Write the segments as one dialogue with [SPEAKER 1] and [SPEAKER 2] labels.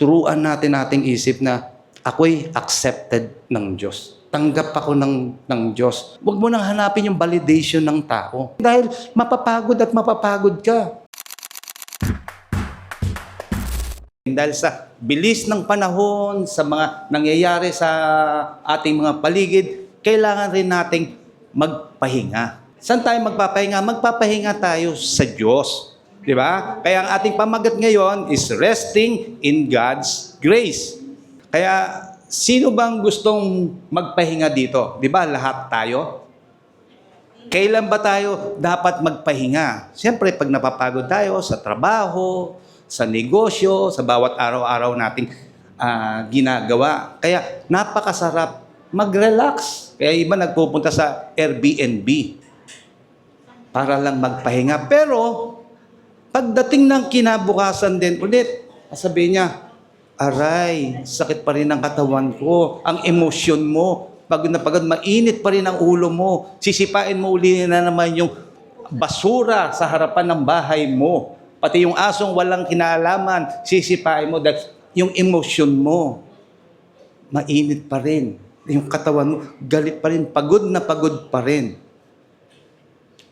[SPEAKER 1] turuan natin ating isip na ako'y accepted ng Diyos. Tanggap ako ng Diyos. Huwag mo nang hanapin yung validation ng tao. Dahil mapapagod at mapapagod ka. Dahil sa bilis ng panahon, sa mga nangyayari sa ating mga paligid, kailangan rin nating magpahinga. Saan tayo magpapahinga? Magpapahinga tayo sa Diyos. Di ba? Kaya ang ating pamagat ngayon is resting in God's grace. Kaya sino bang gustong magpahinga dito? Di ba lahat tayo? Kailan ba tayo dapat magpahinga? Siyempre, pag napapagod tayo sa trabaho, sa negosyo, sa bawat araw-araw nating ginagawa. Kaya napakasarap mag-relax. Kaya iba nagpupunta sa Airbnb para lang magpahinga. Pero pagdating ng kinabukasan din ulit, sabihin niya, aray, sakit pa rin ang katawan ko, ang emosyon mo, pagod na pagod, mainit pa rin ang ulo mo, sisipain mo uli na naman yung basura sa harapan ng bahay mo. Pati yung asong walang kinalaman, sisipain mo dahil yung emosyon mo, mainit pa rin. Yung katawan mo, galit pa rin, pagod na pagod pa rin.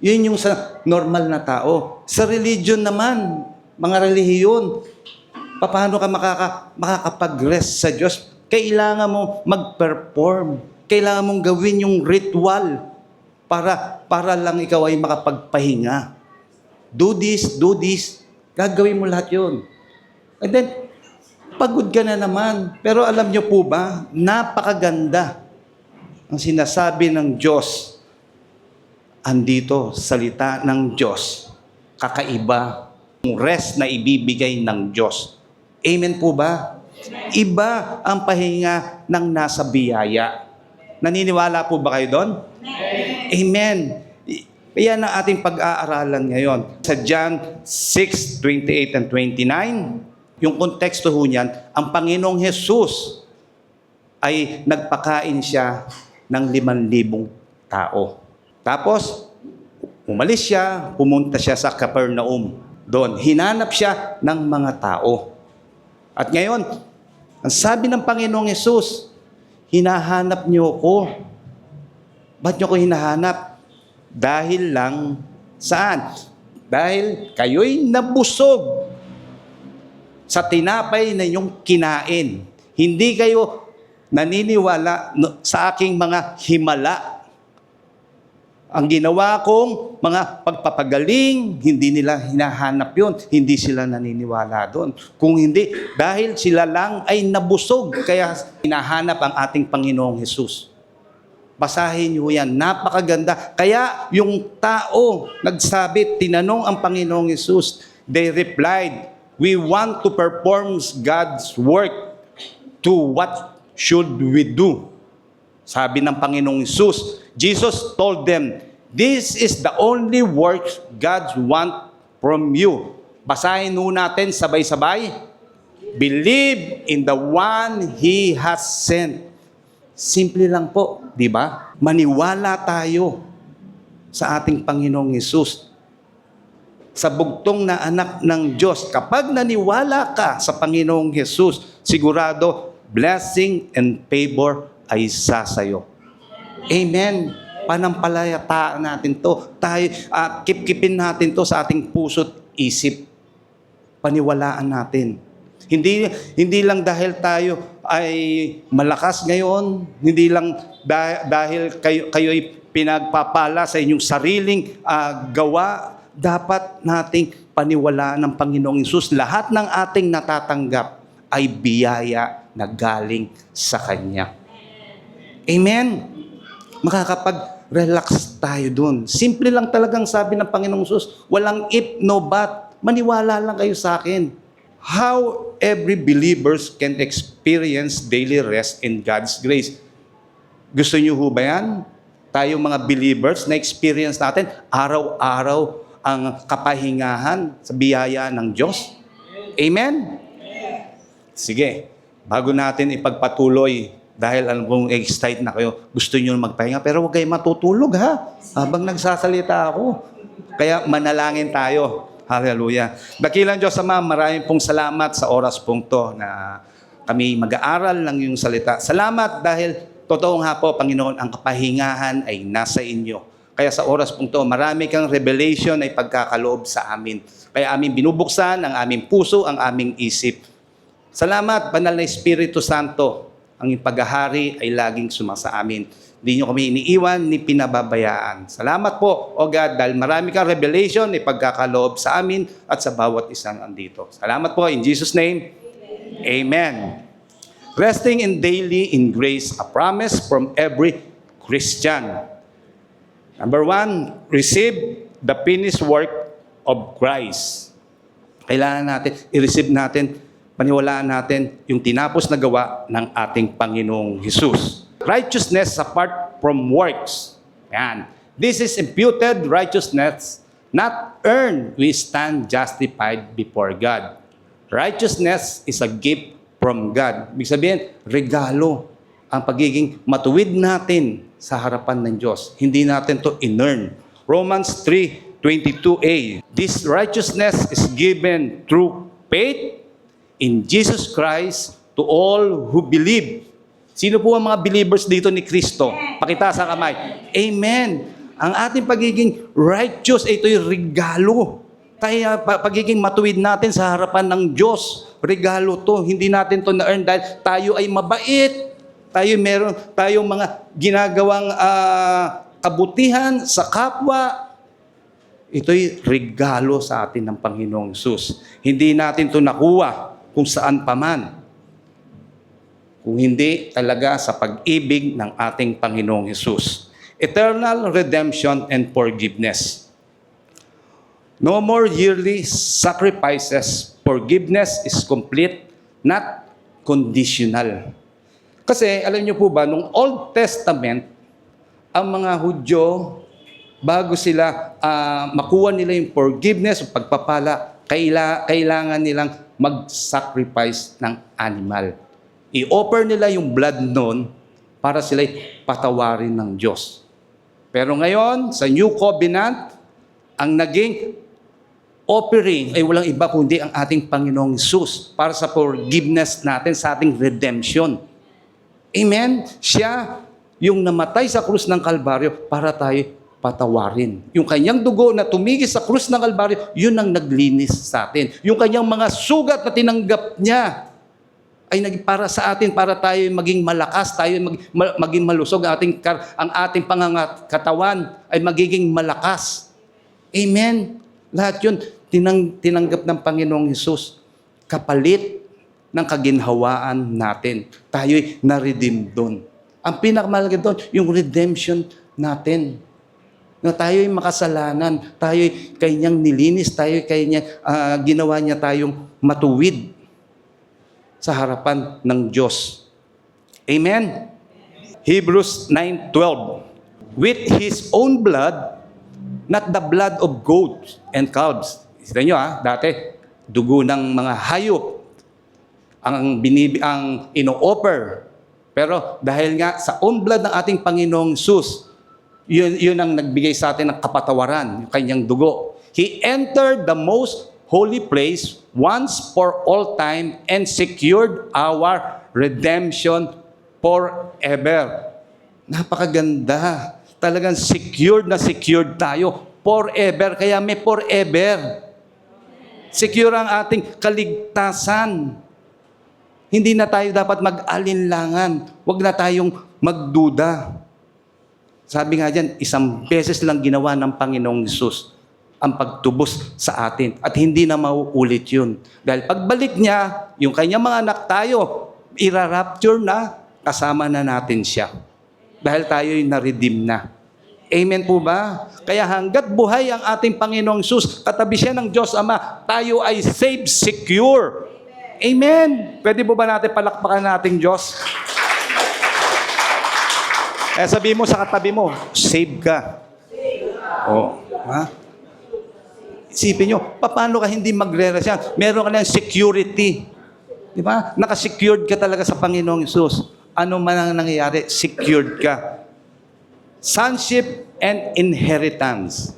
[SPEAKER 1] Yun yung sa normal na tao. Sa religion naman, mga relihiyon, paano ka makakapag-rest sa Diyos? Kailangan mo mag-perform. Kailangan mong gawin yung ritual para lang ikaw ay makapagpahinga. Do this. Gagawin mo lahat yun. And then, pagod ka na naman. Pero alam niyo po ba, napakaganda ang sinasabi ng Diyos. Andito, salita ng Diyos. Kakaiba ang rest na ibibigay ng Diyos. Amen po ba? Iba ang pahinga ng nasa biyaya. Naniniwala po ba kayo doon? Amen. Yan ang ating pag-aaralan ngayon. Sa John 6:28 and 29, yung konteksto ho niyan, ang Panginoong Jesus ay nagpakain siya ng 5,000 tao. Tapos, umalis siya, pumunta siya sa Capernaum. Doon, hinanap siya ng mga tao. At ngayon, ang sabi ng Panginoong Jesus, hinahanap niyo ko. Ba't niyo ko hinahanap? Dahil lang saan? Dahil kayo'y nabusog sa tinapay na inyong kinain. Hindi kayo naniniwala sa aking mga himala. Ang ginawa kong mga pagpapagaling, hindi nila hinahanap yun. Hindi sila naniniwala doon. Kung hindi, dahil sila lang ay nabusog, kaya hinahanap ang ating Panginoong Jesus. Basahin niyo yan. Napakaganda. Kaya yung tao nagsabi, tinanong ang Panginoong Jesus, they replied, we want to perform God's work. To what should we do? Sabi ng Panginoong Jesus told them, this is the only work God wants from you. Basahin ho natin sabay-sabay. Believe in the one He has sent. Simple lang po, di ba? Maniwala tayo sa ating Panginoong Hesus. Sa bugtong na anak ng Diyos, kapag naniwala ka sa Panginoong Hesus, sigurado, blessing and favor ay sasayo. Amen. Panampalayataan natin to. Tayo, kip-kipin natin to sa ating puso't isip. Paniwalaan natin. Hindi lang dahil tayo ay malakas ngayon, hindi lang dahil kayo'y pinagpapala sa inyong sariling gawa, dapat nating paniwalaan ng Panginoong Hesus. Lahat ng ating natatanggap ay biyaya na galing sa Kanya. Amen? Makakapag-relax tayo dun. Simple lang talagang sabi ng Panginoong Hesus, walang if, no but. Maniwala lang kayo sa akin. How every believers can experience daily rest in God's grace. Gusto niyo ho ba yan? Tayo mga believers na experience natin araw-araw ang kapahingahan sa biyaya ng Diyos. Amen? Sige, bago natin ipagpatuloy, dahil alam kong excited na kayo, gusto niyo magpahinga, pero huwag kayo matutulog ha, habang nagsasalita ako. Kaya manalangin tayo. Hallelujah. Dakilang Diyos Ama, maraming pong salamat sa oras pong to na kami mag-aaral ng iyong salita. Salamat dahil totoo nga po, Panginoon, ang kapahingahan ay nasa inyo. Kaya sa oras pong to, marami kang revelation ay pagkakaloob sa amin. Kaya aming binubuksan ang aming puso, ang aming isip. Salamat, Banal na Espiritu Santo. Ang paghahari ay laging sumasa amin. Hindi nyo kami iniiwan ni pinababayaan. Salamat po, O God, dahil marami kang revelation ay pagkakaloob sa amin at sa bawat isang andito. Salamat po, in Jesus' name, Amen. Resting in daily in grace, a promise from every Christian. Number 1, receive the finished work of Christ. Kailangan natin, i-receive natin, paniwalaan natin yung tinapos na gawa ng ating Panginoong Hesus. Righteousness apart from works. Yan. This is imputed righteousness, not earned. We stand justified before God. Righteousness is a gift from God. Ibig sabihin, regalo ang pagiging matuwid natin sa harapan ng Diyos. Hindi natin to in-earn. Romans 3:22a. This righteousness is given through faith in Jesus Christ to all who believe. Sino po ang mga believers dito ni Kristo? Pakita sa kamay. Amen. Ang ating pagiging righteous, ito'y regalo. Kaya pagiging matuwid natin sa harapan ng Diyos, regalo to. Hindi natin to na-earn dahil tayo ay mabait. Meron tayong mga ginagawang kabutihan sa kapwa. Ito'y regalo sa atin ng Panginoong Hesus. Hindi natin to nakuha kung saan paman. Kung hindi talaga sa pag-ibig ng ating Panginoong Hesus. Eternal redemption and forgiveness. No more yearly sacrifices. Forgiveness is complete, not conditional. Kasi, alam niyo po ba, nung Old Testament, ang mga Hudyo, bago sila makuha nila yung forgiveness o pagpapala, kailangan nilang mag-sacrifice ng animal. I-offer nila yung blood noon para sila'y patawarin ng Diyos. Pero ngayon, sa New Covenant, ang naging offering ay walang iba kundi ang ating Panginoong Hesus para sa forgiveness natin, sa ating redemption. Amen? Siya yung namatay sa krus ng Kalbaryo para tayo patawarin. Yung kanyang dugo na tumigis sa krus ng Kalbaryo, yun ang naglinis sa atin. Yung kanyang mga sugat na tinanggap niya, ay naging para sa atin, para tayo maging malakas, tayo maging malusog, ang ating pangangatawan ay magiging malakas. Amen? Lahat yun, tinanggap ng Panginoong Hesus. Kapalit ng kaginhawaan natin. Tayo'y na-redeem doon. Ang pinakamalaga doon, yung redemption natin. Na tayo'y makasalanan, tayo'y kanyang nilinis, tayo'y kanyang ginawa niya tayong matuwid sa harapan ng Diyos. Amen? Hebrews 9:12. With His own blood, not the blood of goats and calves. Isipin nyo dati, dugo ng mga hayop ang ino-offer. Pero dahil nga sa own blood ng ating Panginoong Hesus, yun ang nagbigay sa atin ng kapatawaran, yung kanyang dugo. He entered the most holy place once for all time and secured our redemption forever. Napakaganda. Talagang secured na secured tayo forever. Kaya may forever. Secure ang ating kaligtasan. Hindi na tayo dapat mag-alinlangan. Huwag na tayong magduda. Sabi nga dyan, isang beses lang ginawa ng Panginoong Hesus ang pagtubos sa atin. At hindi na mauulit yun. Dahil pagbalik niya, yung kanyang mga anak tayo, ira-rapture na, kasama na natin siya. Dahil tayo'y na-redeem na. Amen po ba? Kaya hanggat buhay ang ating Panginoong Hesus, katabi siya ng Diyos Ama, tayo ay safe, secure. Amen. Pwede po ba natin palakpakan nating Diyos? Sabi mo sa katabi mo, save ka. Oh, ha? Isipin nyo, paano ka hindi magre-resyan? Meron ka ng security. Di ba? Nakasecured ka talaga sa Panginoong Hesus. Ano man ang nangyayari, secured ka. Sonship and inheritance.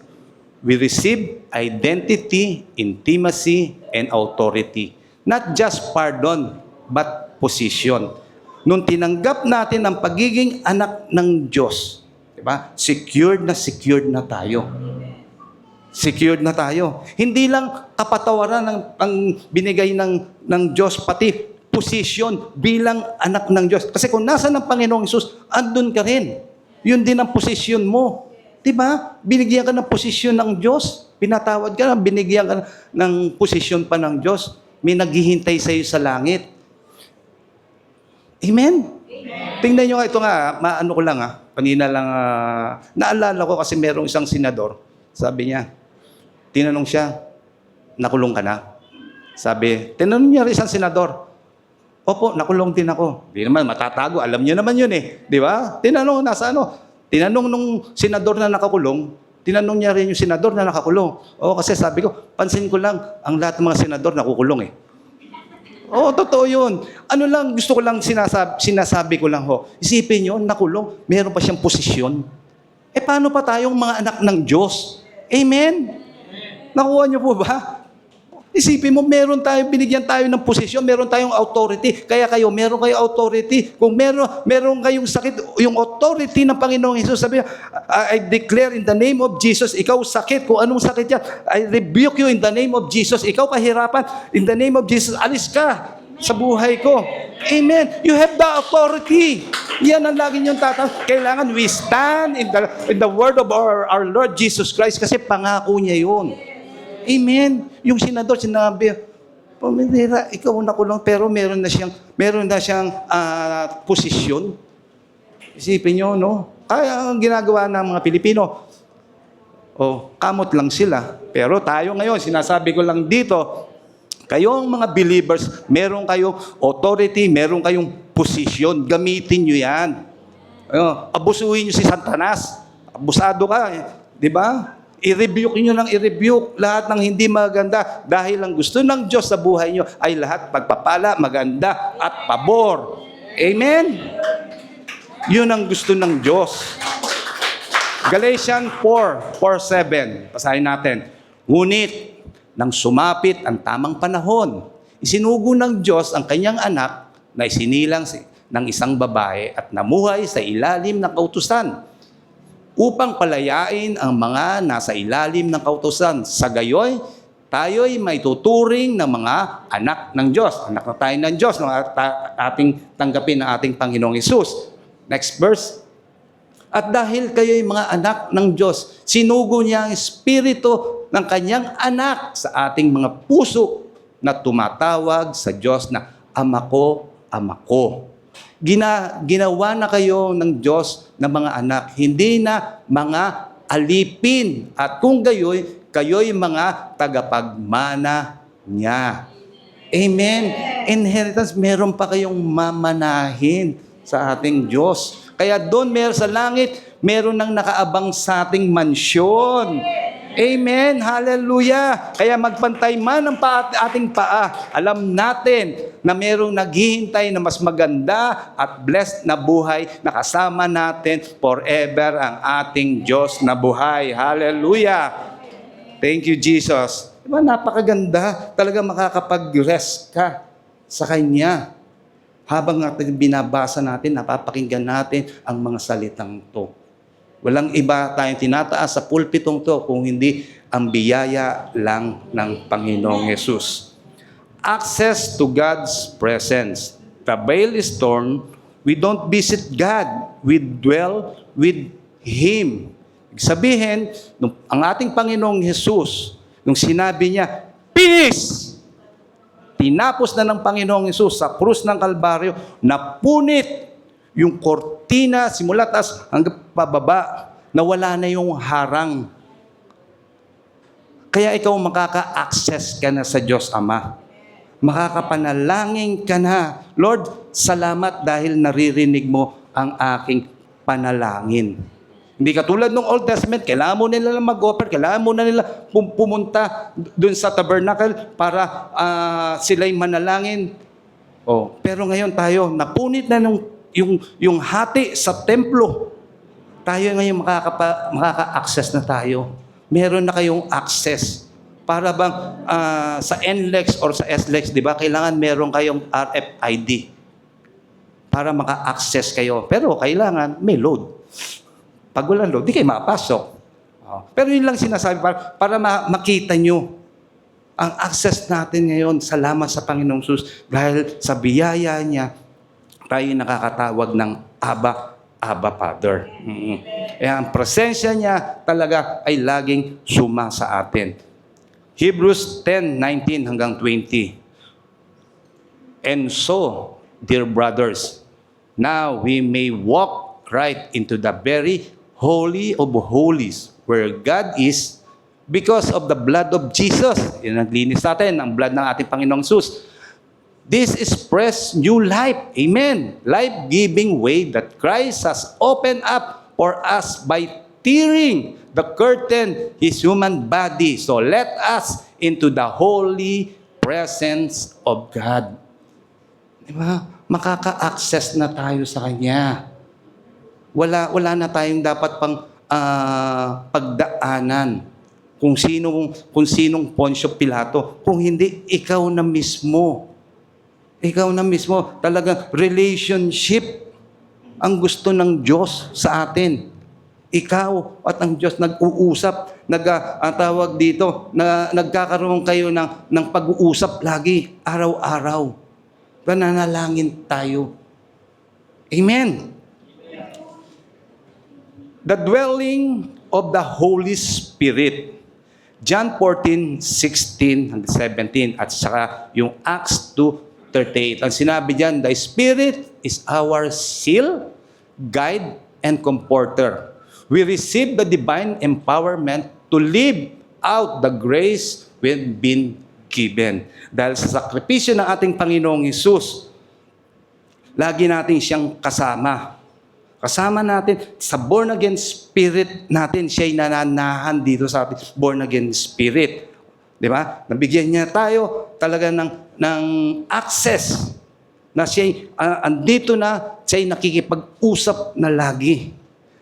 [SPEAKER 1] we receive identity, intimacy, and authority. Not just pardon, but position. Nung tinanggap natin ang pagiging anak ng Diyos, di ba? Secured na tayo. Secured na tayo. Hindi lang kapatawaran ang binigay ng Diyos, pati position bilang anak ng Diyos. Kasi kung nasa ng Panginoong Hesus, andun ka rin. Yun din ang posisyon mo. Diba? Binigyan ka ng posisyon ng Diyos. Pinatawad ka na, binigyan ka ng posisyon pa ng Diyos. May naghihintay sa iyo sa langit. Amen? Amen. Tingnan nyo nga, ito nga, maano ko lang kanina lang, naalala ko kasi merong isang senador, sabi niya, tinanong siya, nakulong ka na? Sabi, tinanong niya rin isang senador, opo, nakulong din ako. Di naman matatago, alam niyo naman yun di ba? Tinanong nung senador na nakakulong, tinanong niya rin yung senador na nakakulong. Oo, kasi sabi ko, pansin ko lang, ang lahat ng mga senador nakukulong Oo, totoo yun. Ano lang, gusto ko lang sinasabi ko lang Isipin nyo, nakulong, meron pa siyang posisyon. Paano pa tayong mga anak ng Diyos? Amen? Nakuha niyo po ba? Isipin mo, binigyan tayo ng posisyon, meron tayong authority. Kaya meron kayong authority. Kung meron kayong sakit, yung authority ng Panginoong Hesus, sabi niya, I declare in the name of Jesus, ikaw sakit, kung anong sakit yan, I rebuke you in the name of Jesus. Ikaw kahirapan, in the name of Jesus, alis ka sa buhay ko. Amen. You have the authority. Yan ang lagi niyong kailangan we stand in the word of our Lord Jesus Christ kasi pangako niya yun. Amen. Yung senador, sinabi, pamilira, ikaw nakulong, pero meron na siyang posisyon. Isipin nyo, Kaya ang ginagawa ng mga Pilipino, kamot lang sila. Pero tayo ngayon, sinasabi ko lang dito, kayong mga believers, meron kayong authority, meron kayong posisyon, gamitin nyo yan. Abusuhin nyo si Satanas. Abusado ka, di ba? I-rebuke nyo lang, i-rebuke lahat ng hindi maganda dahil ang gusto ng Diyos sa buhay nyo ay lahat pagpapala, maganda at pabor. Amen? Yun ang gusto ng Diyos. Galatians 4:7. Basahin natin. Ngunit, nang sumapit ang tamang panahon, isinugo ng Diyos ang kanyang anak na isinilang ng isang babae at namuhay sa ilalim ng kautusan upang palayain ang mga nasa ilalim ng kautusan. Sa gayoy, tayo'y may tuturing ng mga anak ng Diyos. Anak na tayo ng Diyos, ating tanggapin ang ating Panginoong Hesus. Next verse. At dahil kayo'y mga anak ng Diyos, sinugo niya ang Espiritu ng kanyang anak sa ating mga puso na tumatawag sa Diyos na Ama ko, Ama ko. Ginawa na kayo ng Diyos na mga anak, hindi na mga alipin. At kung kayo'y mga tagapagmana niya. Amen. Inheritance, meron pa kayong mamanahin sa ating Diyos. Kaya doon sa langit, meron nang nakaabang sa ating mansyon. Amen. Hallelujah. Kaya magpantay man ang ating paa, alam natin na merong naghihintay na mas maganda at blessed na buhay na kasama natin forever ang ating Diyos na buhay. Hallelujah. Thank you, Jesus. Diba, napakaganda. Talaga makakapag-rest ka sa Kanya. Habang natin binabasa natin, napapakinggan natin ang mga salitang to. Walang iba tayong tinataas sa pulpitong to kung hindi ang biyaya lang ng Panginoong Hesus. Access to God's presence. The veil is torn. We don't visit God. We dwell with Him. Sabihin, ang ating Panginoong Hesus, nung sinabi niya, peace! Tinapos na ng Panginoong Hesus sa krus ng Kalbaryo, napunit yung kortina, simula taas hanggang pababa, na wala na yung harang. Kaya ikaw makaka-access ka na sa Diyos Ama. Makakapanalangin ka na. Lord, salamat dahil naririnig mo ang aking panalangin. Hindi katulad ng Old Testament, kailangan mo nila mag-offer, kailangan mo na nila pumunta dun sa tabernacle para sila'y manalangin. Pero ngayon tayo, napunit na yung hati sa templo. Tayo ngayon makaka-access na tayo. meron na kayong access. Para bang sa NLEX or sa SLEX, di ba, kailangan meron kayong RFID para maka-access kayo. Pero kailangan may load. Pag walang load, di kayo makapasok. Pero yun lang sinasabi para makita nyo ang access natin ngayon. Salamat sa Panginoong Jesus dahil sa biyaya niya, tayo nakakatawag ng Abba Father. Kaya ang presensya niya talaga ay laging suma sa atin. Hebrews 10:19 hanggang 20. And so, dear brothers, now we may walk right into the very holy of holies where God is because of the blood of Jesus. Yan ang linis natin, ang blood ng ating Panginoong Jesus. This is fresh new life. Amen. Life-giving way that Christ has opened up for us by tearing the curtain, His human body. So let us into the holy presence of God. Diba? Makaka-access na tayo sa Kanya. Wala na tayong dapat pang pagdaanan. Kung sinong Poncio Pilato. Kung hindi, ikaw na mismo. Ikaw na mismo. Talagang relationship ang gusto ng Diyos sa atin. Ikaw at ang Diyos nag-uusap, tawag dito, nagkakaroon kayo ng pag-uusap lagi, araw-araw. Nananalangin tayo. Amen. The dwelling of the Holy Spirit. John 14:16 and 17 at saka yung Acts 2:38. Ang sinabi diyan, the Spirit is our seal, guide, and comforter. We receive the divine empowerment to live out the grace we've been given. Dahil sa sakripisyo ng ating Panginoong Hesus, lagi natin siyang kasama. Kasama natin sa born-again spirit natin. Siya'y nananahan dito sa ating born-again spirit. Di ba? Nabigyan niya tayo talaga ng access na siya'y andito na, siya'y nakikipag-usap na lagi.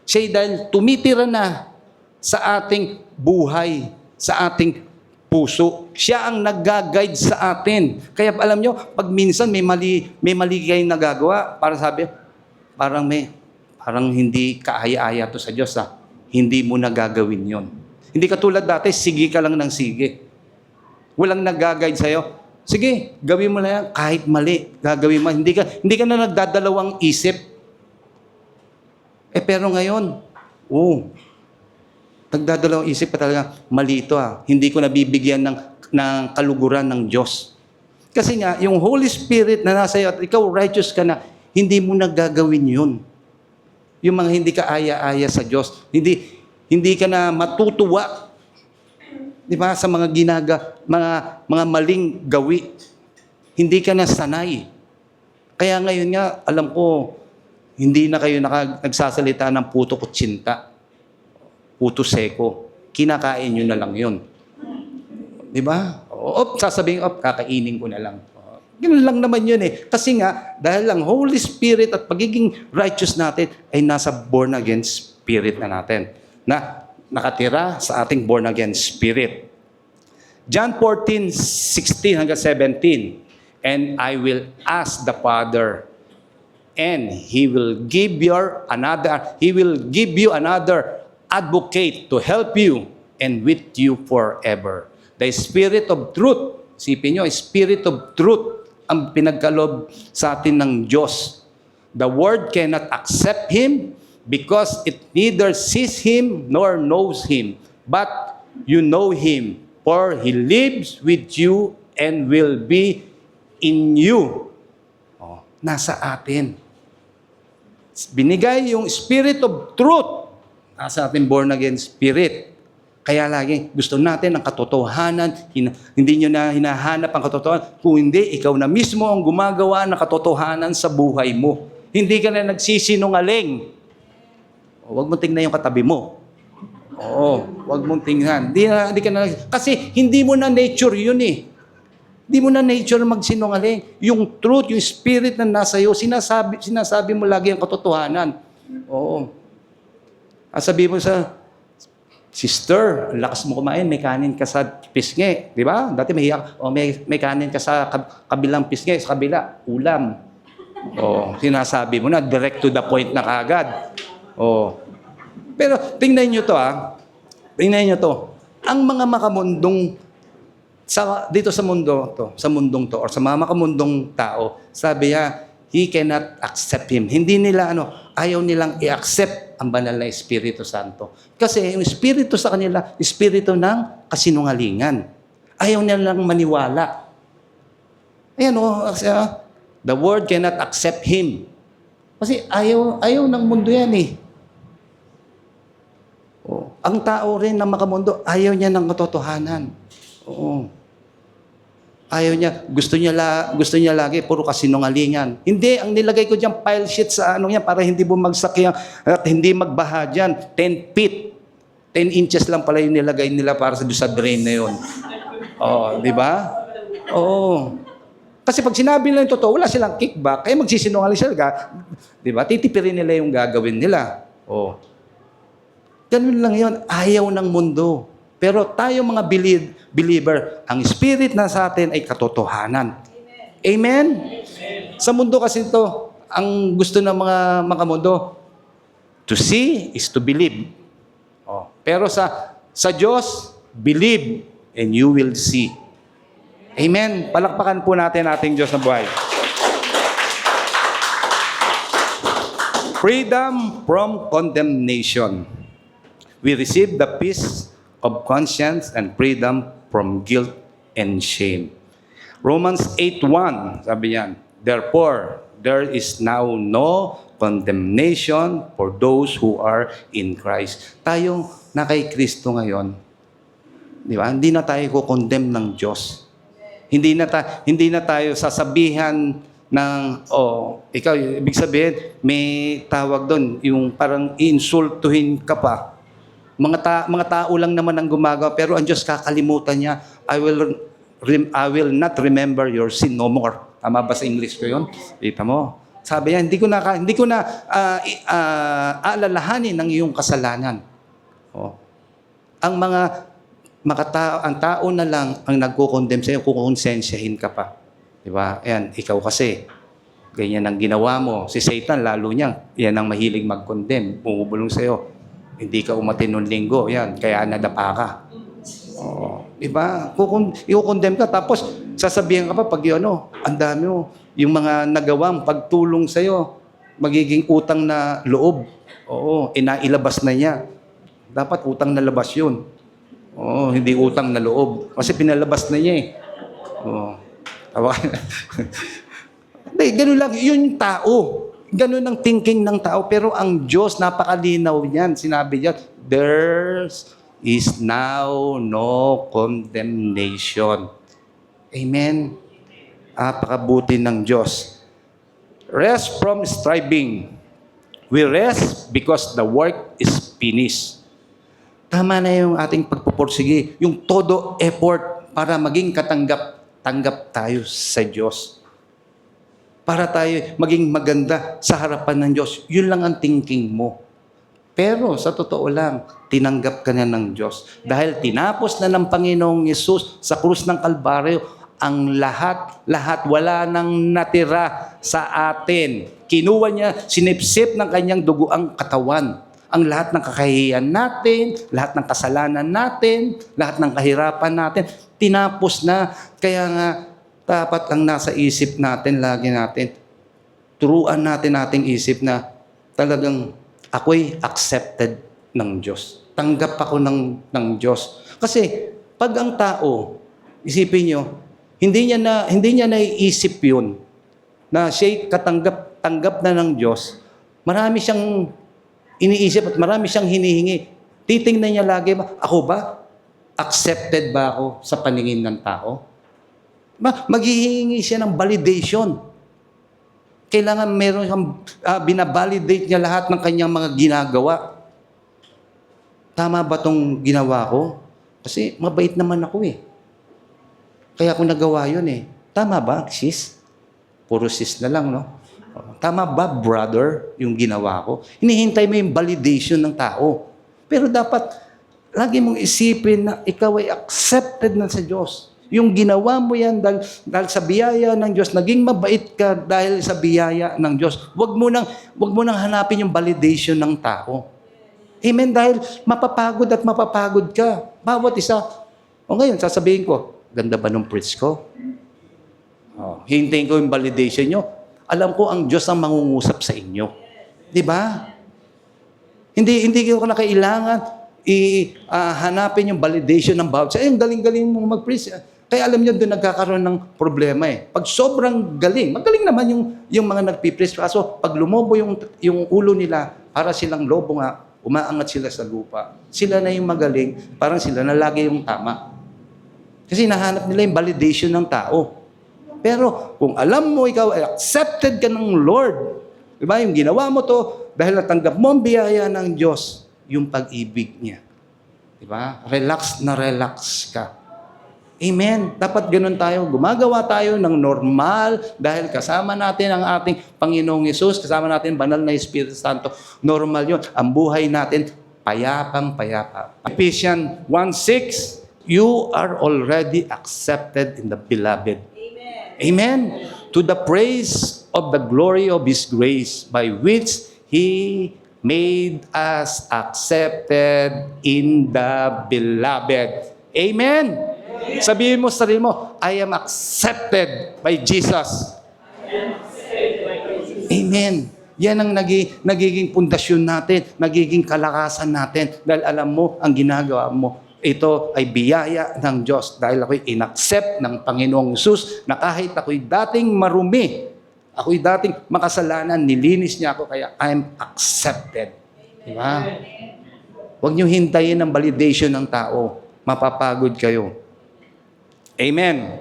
[SPEAKER 1] Siya'y dahil tumitira na sa ating buhay, sa ating puso. Siya ang nag-guide sa atin. Kaya alam nyo, pag minsan may mali kayong nagagawa, parang hindi kaaya-aya to sa Diyos. Hindi mo na gagawin yon. Hindi katulad dati, sige ka lang ng sige. Walang nag-guide sa'yo. Sige, gawin mo na yan. Kahit mali, gagawin mo. Hindi ka na nagdadalawang isip. Pero ngayon, nagdadalawang isip pa talaga, mali ito Hindi ko nabibigyan ng kaluguran ng Diyos. Kasi nga, yung Holy Spirit na nasa iyo at ikaw righteous ka na, hindi mo na gagawin yun. Yung mga hindi ka aya-aya sa Diyos. Hindi ka na matutuwa. Di ba? Sa mga mga maling gawi. Hindi ka na sanay. Kaya ngayon nga, alam ko, hindi na kayo nagsasalita ng puto kutsinta. Puto seko. Kinakain nyo na lang yun. Di ba? Sasabihin, kakainin ko na lang. Yun lang naman yun Kasi nga, dahil ang Holy Spirit at pagiging righteous natin ay nasa born-again spirit na natin. Na nakatira sa ating born-again spirit. John 14:16 hanggang 17. And I will ask the Father, and He will give you another advocate to help you and with you forever. The Spirit of truth. Sipin nyo, Spirit of truth ang pinagkalob sa atin ng Diyos. The world cannot accept Him because it neither sees Him nor knows Him. But you know Him, for He lives with you and will be in you. Nasa atin. Binigay yung Spirit of truth. Nasa ating born-again spirit. Kaya lagi gusto natin ang katotohanan. Hindi nyo na hinahanap ang katotohanan. Kung hindi, ikaw na mismo ang gumagawa ng katotohanan sa buhay mo. Hindi ka na nagsisinungaling. Huwag mo tingnan yung katabi mo. Huwag mong tingnan. Kasi hindi mo na nature yun Hindi mo na nature magsinungaling. Yung truth, yung spirit na nasa iyo, sinasabi mo lagi ang katotohanan. Sabi mo Sister, ang lakas mo kumain, may kanin ka sa pisngi. Di ba? Dati mahiyak, may kanin ka sa kabilang pisngi, sa kabila, ulam. Sinasabi mo na, direct to the point na kaagad. Pero tingnan nyo to Tingnan nyo to. Ang mga makamundong dito sa mundong to, or sa mga makamundong tao, sabi niya, he cannot accept him. Hindi nila, ayaw nilang i-accept ang banal na Espiritu Santo. Kasi yung Espiritu sa kanila, Espiritu ng kasinungalingan. Ayaw nilang maniwala. Ayan the world cannot accept him. Kasi ayaw ng mundo yan eh. Ang tao rin na makamundo, ayaw niya ng katotohanan. Ayaw niya, gusto niya lagi, puro kasinungalingan. Hindi, ang nilagay ko diyan file sheet sa yan, para hindi bumagsak yan, at hindi magbaha diyan. 10 feet. 10 inches lang pala yung nilagay nila para sa drain na yun. Di ba? Kasi pag sinabi nila yung totoo, wala silang kickback, kaya magsisinungaling sila. Di ba? Titipirin nila yung gagawin nila. Ganun lang yun. Ayaw ng mundo. Pero tayo mga believer, ang Spirit na sa atin ay katotohanan. Amen? Sa mundo kasi ito, ang gusto ng mga makamundo, to see is to believe. Pero sa Diyos, believe and you will see. Amen? Palakpakan po natin ating Diyos na buhay. Freedom from condemnation. We receive the peace of conscience and freedom from guilt and shame. Romans 8:1, sabi yan, therefore, there is now no condemnation for those who are in Christ. Tayong na kay Kristo ngayon, di ba? Hindi na tayo ko-condemn ng Diyos. Hindi na tayo sasabihan ng, ikaw, ibig sabihin, may tawag doon, yung parang insultuhin ka pa. Mga tao lang naman ang gumagawa, pero ang Diyos kakalimutan niya, I will not remember your sin no more. Tama ba sa English ko yun? Kita mo? Sabi niya, hindi ko na aalalahanin ang iyong kasalanan. Ang tao na lang ang nagko-condemn sa'yo, kukonsensyahin ka pa. Di ba? Ayan, ikaw kasi, ganyan ang ginawa mo. Si Satan, lalo niya, yan ang mahilig mag-condemn. Bumubulong sa'yo. Hindi ka umatin nung linggo. Yan, kaya nadapa ka. Diba? I-condemn ka. Tapos, sasabihin ka pa pag ang dami mo. Yung mga nagawang pagtulong sa'yo, magiging utang na loob. Inailabas na niya. Dapat utang na labas yun. Hindi utang na loob. Kasi pinalabas na niya eh. Hindi, ganun lang. Yun yung tao. Ganun ang thinking ng tao. Pero ang Diyos, napakalinaw niyan. Sinabi niya, there is now no condemnation. Amen? Napakabuti ng Diyos. Rest from striving. We rest because the work is finished. Tama na yung ating pagpupursige. Yung todo effort para maging tanggap tayo sa Diyos. Para tayo maging maganda sa harapan ng Diyos. Yun lang ang thinking mo. Pero sa totoo lang, tinanggap ka na ng Diyos. Dahil tinapos na ng Panginoong Yesus sa krus ng Kalbaryo, ang lahat, wala nang natira sa atin. Kinuha niya, sinipsip ng kanyang dugo ang katawan. Ang lahat ng kakahiyan natin, lahat ng kasalanan natin, lahat ng kahirapan natin, tinapos na. Kaya nga, dapat ang nasa isip natin, lagi natin, turuan natin ating isip na talagang ako'y accepted ng Diyos. Tanggap ako ng Diyos. Kasi pag ang tao, isipin nyo, hindi niya naiisip yun na siya'y tanggap na ng Diyos. Marami siyang iniisip at marami siyang hinihingi. Titingnan niya lagi, ako ba? Accepted ba ako sa paningin ng tao? Maghihingi siya ng validation. Kailangan meron siyang binabalidate niya lahat ng kanyang mga ginagawa. Tama ba itong ginawa ko? Kasi mabait naman ako eh. Kaya ako nagawa yun eh. Tama ba, sis? Puro sis na lang, no? Tama ba, brother, yung ginawa ko? Hinihintay mo yung validation ng tao. Pero dapat, lagi mong isipin na ikaw ay accepted na sa Diyos. Yung ginawa mo yan dahil sa biyaya ng Diyos, naging mabait ka dahil sa biyaya ng Diyos. Huwag mo nang hanapin yung validation ng tao. Amen? Dahil mapapagod at mapapagod ka. Bawat isa. O ngayon, sasabihin ko, ganda ba nung preach ko? Hintayin ko yung validation nyo. Alam ko ang Diyos ang mangungusap sa inyo. Di ba? Hindi ko na kailangan hanapin yung validation ng bawat isa. Ang galing-galing mong mag-preach. Kaya alam nyo, doon nagkakaroon ng problema eh. Pag sobrang galing, magaling naman yung mga nagpipreach. Kaso pag lumobo yung ulo nila, para silang lobo nga, umaangat sila sa lupa. Sila na yung magaling, parang sila na lagi yung tama. Kasi nahanap nila yung validation ng tao. Pero kung alam mo ikaw ay accepted ka ng Lord, diba? Yung ginawa mo to dahil natanggap mo ang biyaya ng Diyos, yung pag-ibig niya. Diba? Relax na relax ka. Amen. Dapat ganun tayo. Gumagawa tayo ng normal dahil kasama natin ang ating Panginoong Hesus, kasama natin banal na Espiritu Santo. Normal yun. Ang buhay natin, payapang-payapa. Ephesians 1:6, you are already accepted in the beloved. Amen. To the praise of the glory of His grace, by which He made us accepted in the beloved. Amen. Sabihin mo sa sarili mo, I am accepted by Jesus. Amen. Yan ang nagiging pundasyon natin, nagiging kalakasan natin. Dahil alam mo, ang ginagawa mo, ito ay biyaya ng Diyos. Dahil ako'y inaccept ng Panginoong Hesus na kahit ako'y dating marumi, ako'y dating makasalanan, nilinis niya ako, kaya I am accepted. Diba? Huwag niyo hintayin ang validation ng tao. Mapapagod kayo. Amen.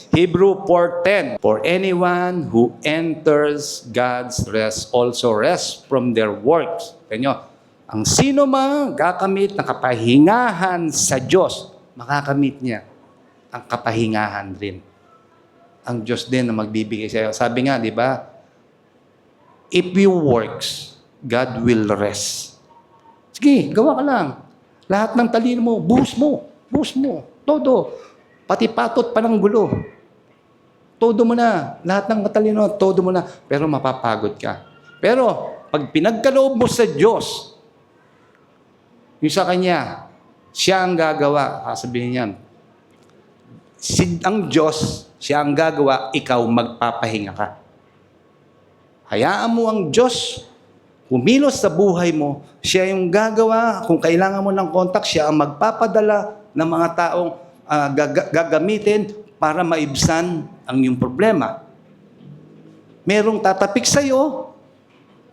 [SPEAKER 1] Hebrew 4:10, for anyone who enters God's rest also rests from their works. Ganyo, ang sino man kakamit ng kapahingahan sa Diyos, makakamit niya ang kapahingahan rin. Ang Diyos din na magbibigay sa iyo. Sabi nga, di ba, if you works, God will rest. Sige, gawa ka lang. Lahat ng talino mo, buhos mo, todo. Pati patot pa ng gulo. Todo mo na. Lahat ng matalino, todo mo na. Pero mapapagod ka. Pero, pag pinagkaloob mo sa Diyos, yung sa Kanya, siya ang gagawa. Sabihin niyan, ang Diyos, siya ang gagawa, ikaw magpapahinga ka. Hayaan mo ang Diyos, kumilos sa buhay mo, siya yung gagawa. Kung kailangan mo ng contact, siya ang magpapadala ng mga taong gagamitin para maibsan ang iyong problema. Merong tatapik sa iyo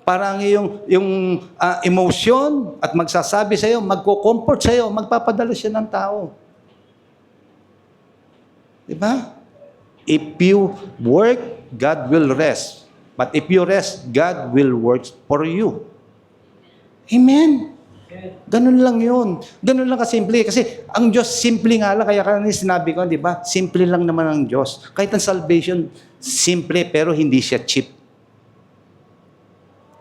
[SPEAKER 1] para ang iyong emotion at magsasabi sa iyo, magko-comfort sa iyo, magpapadala siya ng tao. Di ba? If you work, God will rest. But if you rest, God will work for you. Amen. Ganun lang yun. Ganun lang kasimple. Kasi ang Diyos, simple nga lang. Kaya kanina sinabi ko, di ba? Simple lang naman ang Diyos. Kahit ang salvation, simple pero hindi siya cheap.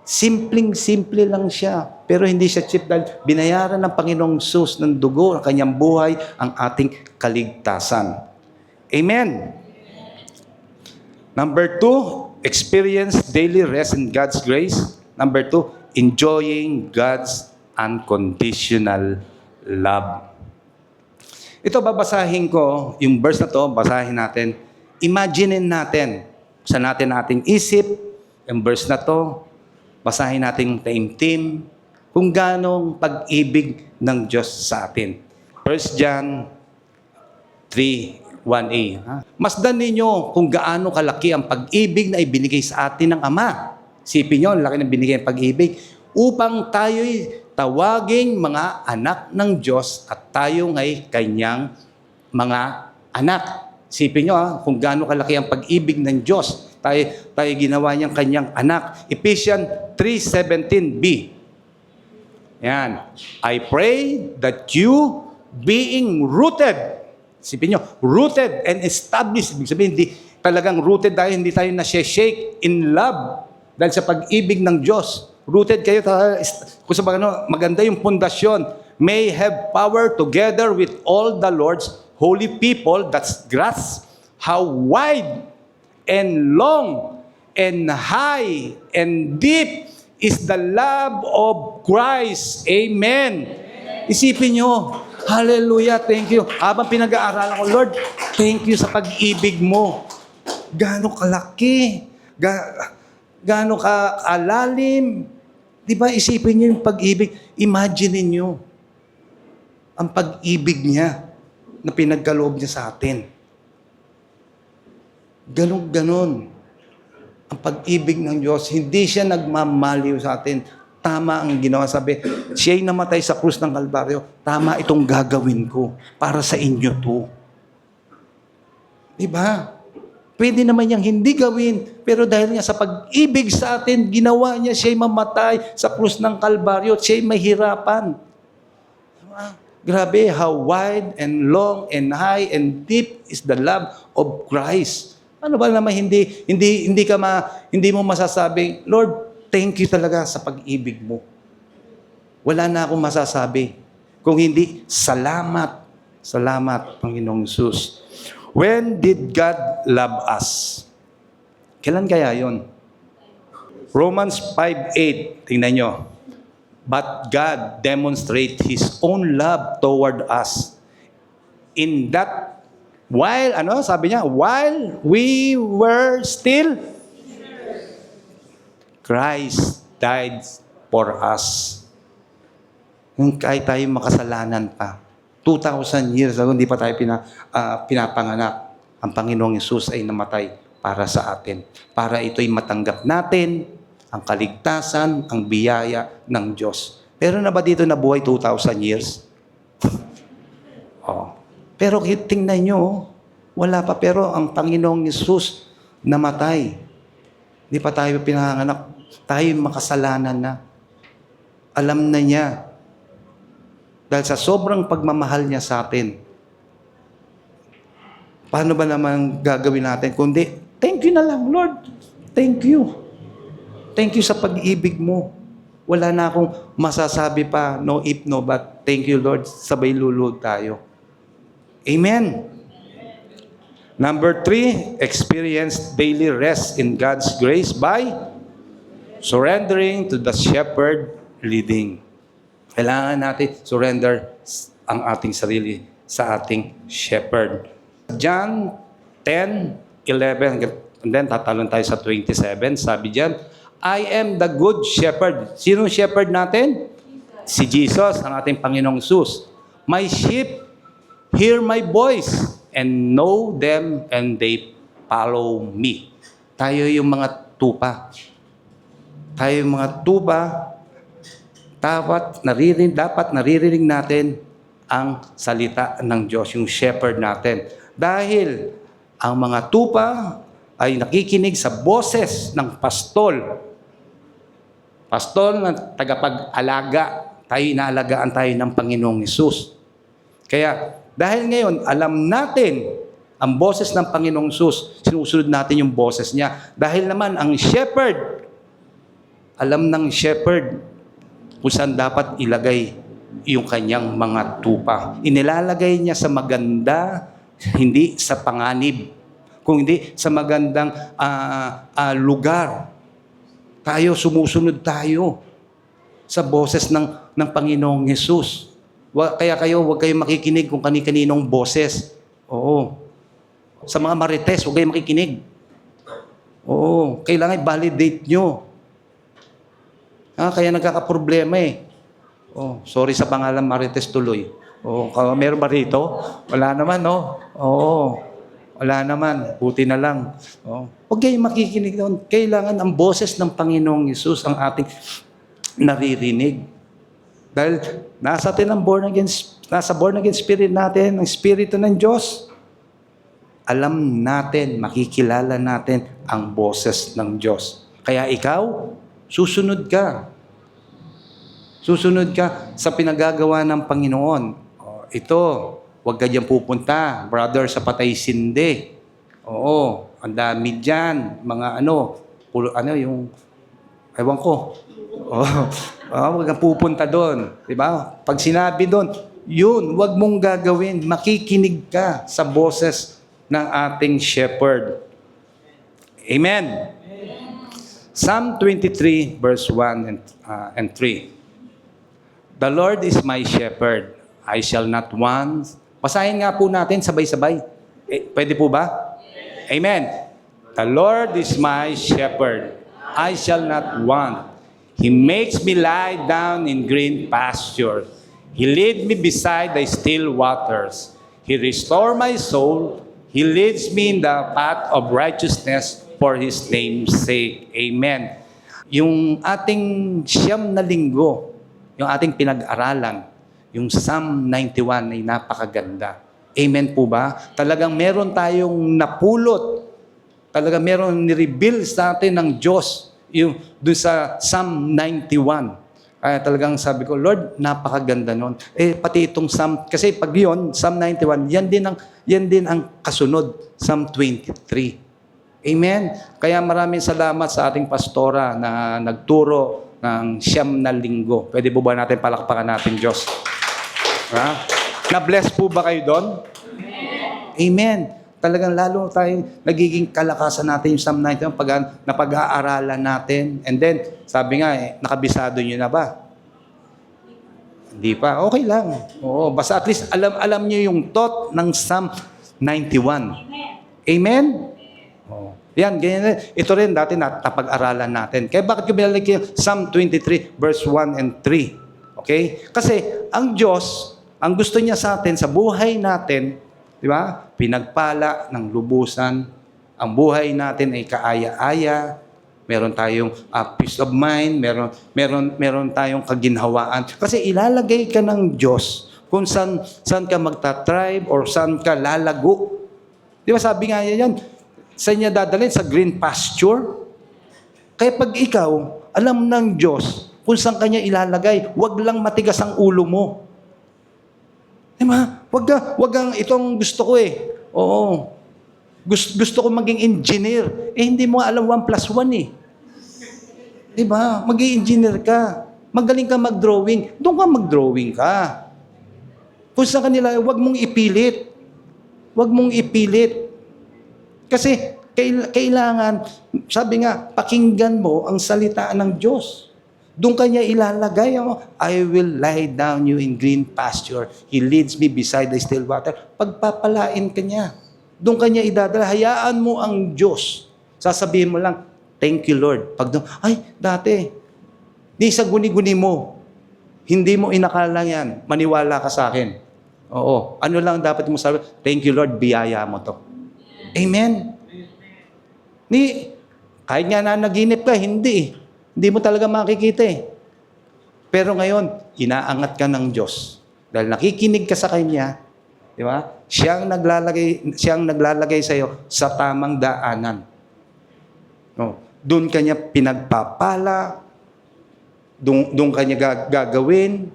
[SPEAKER 1] Simpleng-simple lang siya. Pero hindi siya cheap dahil binayaran ng Panginoong Hesus ng dugo, ang kanyang buhay, ang ating kaligtasan. Amen. Number 2, experience daily rest in God's grace. Number 2, enjoying God's unconditional love. Ito babasahin ko, yung verse na to, basahin natin. Imaginein natin, sa ating isip, yung verse na to, basahin natin taimtim, kung ganong pag-ibig ng Diyos sa atin. 1 John 3:1a. Masdan ninyo kung gaano kalaki ang pag-ibig na ibinigay sa atin ng Ama. Sipin nyo, laki ng binigay ng pag-ibig. Upang tayo'y tawaging mga anak ng Diyos at tayo nga'y kanyang mga anak. Sipin nyo kung gaano kalaki ang pag-ibig ng Diyos. Tayo ginawa niyang kanyang anak. Ephesians 3:17b. Yan. I pray that you being rooted, sipin nyo, rooted and established. Ibig sabihin, hindi talagang rooted dahil hindi tayo na-shake in love dahil sa pag-ibig ng Diyos. Rooted kayo, kung sa maganda yung pundasyon, may have power together with all the Lord's holy people, that's grasp how wide and long and high and deep is the love of Christ. Amen. Isipin nyo, hallelujah, thank you. Habang pinag-aaralan ko, Lord, thank you sa pag-ibig mo. Gaano kalaki, gaano kalalim. Di ba, isipin nyo yung pag-ibig. Imagine nyo ang pag-ibig niya na pinagkaloob niya sa atin. Ganon. Ang pag-ibig ng Diyos, hindi siya nagmamaliw sa atin. Tama ang ginawa. Sabi, siya'y namatay sa krus ng Kalbaryo. Tama itong gagawin ko para sa inyo to. Diba? Pwede naman niyang hindi gawin. Pero dahil nga sa pag-ibig sa atin, ginawa niya siya'y mamatay sa krus ng Kalbaryo. Siya'y mahirapan. Diba? Grabe, how wide and long and high and deep is the love of Christ. Ano ba naman hindi mo masasabing, Lord, thank you talaga sa pag-ibig mo. Wala na akong masasabi. Kung hindi, salamat. Salamat, Panginoong Jesus. When did God love us? Kailan kaya yon? Romans 5:8. Tingnan nyo. But God demonstrates His own love toward us in that sabi niya, while we were still, Christ died for us. Yung kahit tayo makasalanan pa, 2,000 years ago, hindi pa tayo pinapanganak, ang Panginoong Hesus ay namatay para sa atin. Para ito'y matanggap natin, ang kaligtasan, ang biyaya ng Diyos. Pero na ba dito nabuhay 2,000 years? Pero tingnan nyo, wala pa. Pero ang Panginoong Hesus namatay. Hindi pa tayo pinanganak. Tayo makasalanan na. Alam na niya. Dahil sa sobrang pagmamahal niya sa atin. Paano ba naman gagawin natin? Kundi, thank you na lang, Lord. Thank you. Thank you sa pag-ibig mo. Wala na akong masasabi pa, no if, no but. Thank you, Lord. Sabay lulod tayo. Amen. Number 3, experience daily rest in God's grace by surrendering to the shepherd leading. Kailangan natin surrender ang ating sarili sa ating shepherd. John 10:11, and then tatalon tayo sa 27, sabi diyan, I am the good shepherd. Sinong shepherd natin? Si Jesus, ang ating Panginoong Hesus. My sheep hear my voice and know them and they follow me. Tayo yung mga tupa. Tayo yung mga tupa. Dapat naririnig natin ang salita ng Diyos, yung shepherd natin. Dahil ang mga tupa ay nakikinig sa boses ng pastol. Pastol na tagapag-alaga. Inaalagaan tayo ng Panginoong Hesus. Kaya, dahil ngayon, alam natin ang boses ng Panginoong Hesus, sinusunod natin yung boses niya. Dahil naman, ang shepherd, alam ng shepherd kung saan dapat ilagay yung kanyang mga tupa. Inilalagay niya sa maganda, hindi sa panganib, kung hindi sa magandang lugar. Sumusunod tayo sa boses ng Panginoong Hesus. Kaya huwag kayong makikinig kung kani-kaninong boses. Oo. Sa mga marites, huwag kayong makikinig. Oo. Kailangan i-validate nyo. Kaya nagkakaproblema eh. Oh, sorry sa pangalan marites tuloy. Oh, meron ba rito? Wala naman, no? Oo. Wala naman. Buti na lang. Oh. Huwag kayong makikinig doon. Kailangan ang boses ng Panginoong Hesus ang ating naririnig. Dahil nasa atin ang born again spirit natin, ang spirito ng Diyos. Alam natin, makikilala natin ang boses ng Diyos. Kaya ikaw, susunod ka. Susunod ka sa pinagagawa ng Panginoon. Ito, huwag ka dyan pupunta, brother, sa patay sindi. Oo, ang dami dyan, mga yung Ewan ko. Oh, wag kang pupunta doon. Di ba? Pag sinabi doon, yun, wag mong gagawin. Makikinig ka sa boses ng ating shepherd. Amen. Psalm 23 verse 1 and 3. The Lord is my shepherd. I shall not want. Basahin nga po natin sabay-sabay. Pwede po ba? Amen. The Lord is my shepherd. I shall not want. He makes me lie down in green pasture. He leads me beside the still waters. He restores my soul. He leads me in the path of righteousness for His name's sake. Amen. Yung ating siyam na linggo, yung ating pinag-aralan, yung Psalm 91 ay napakaganda. Amen po ba? Talagang meron tayong napulot. Talagang meron ni-reveal sa atin ng Diyos yung doon sa Psalm 91. Kaya talagang sabi ko, Lord, napakaganda nun. Pati itong Psalm, kasi pag yun, Psalm 91, yan din ang kasunod, Psalm 23. Amen? Kaya maraming salamat sa ating pastora na nagturo ng siyam na linggo. Pwede po ba natin palakpakan natin, Diyos? Ha? Na-bless po ba kayo doon? Amen. Talagang lalo tayong nagiging kalakasan natin yung Psalm 91 pag napag-aaralan natin. And then, sabi nga, nakabisado nyo na ba? Hindi pa. Okay lang. Oo, basta at least alam nyo yung thought ng Psalm 91. Amen? Oh. Yan, ganyan. Ito rin dati napag-aralan natin. Kaya bakit ko binalik yung Psalm 23 verse 1 and 3? Okay? Kasi ang Diyos, ang gusto niya sa atin, sa buhay natin, di ba? Pinagpala ng lubusan. Ang buhay natin ay kaaya-aya. Meron tayong peace of mind. Meron tayong kaginhawaan. Kasi ilalagay ka ng Diyos kung saan ka magta-thrive or saan ka lalago. Di ba sabi nga yan, saan niya dadalhin? Sa green pasture. Kaya pag ikaw, alam ng Diyos kung saan kanya ilalagay, wag lang matigas ang ulo mo. Diba? Wag kang, itong gusto ko Oo. Gusto ko maging engineer. Hindi mo alam 1+1 Diba? Mag-i-engineer ka. Magaling ka mag-drawing. Doon ka mag-drawing ka. Kung saan kanila, wag mong ipilit. Wag mong ipilit. Kasi kailangan, sabi nga, pakinggan mo ang salita ng Diyos. Doon kanya ilalagay, I will lie down you in green pasture. He leads me beside the still water. Pagpapalain ka niya. Doon kanya idadala. Hayaan mo ang Diyos. Sasabihin mo lang, thank you Lord. Pag doon, dati, di sa guni-guni mo. Hindi mo inakala yan. Maniwala ka sa akin. Oo. Ano lang dapat mo sabi? Thank you Lord, biyaya mo to. Amen. Kahit nga na naginip ka, hindi Hindi mo talaga makikita Pero ngayon, inaangat ka ng Diyos. Dahil nakikinig ka sa Kanya, di ba? Siyang naglalagay sa iyo sa tamang daanan. No. Doon kanya pinagpapala, doon kanya gagawin,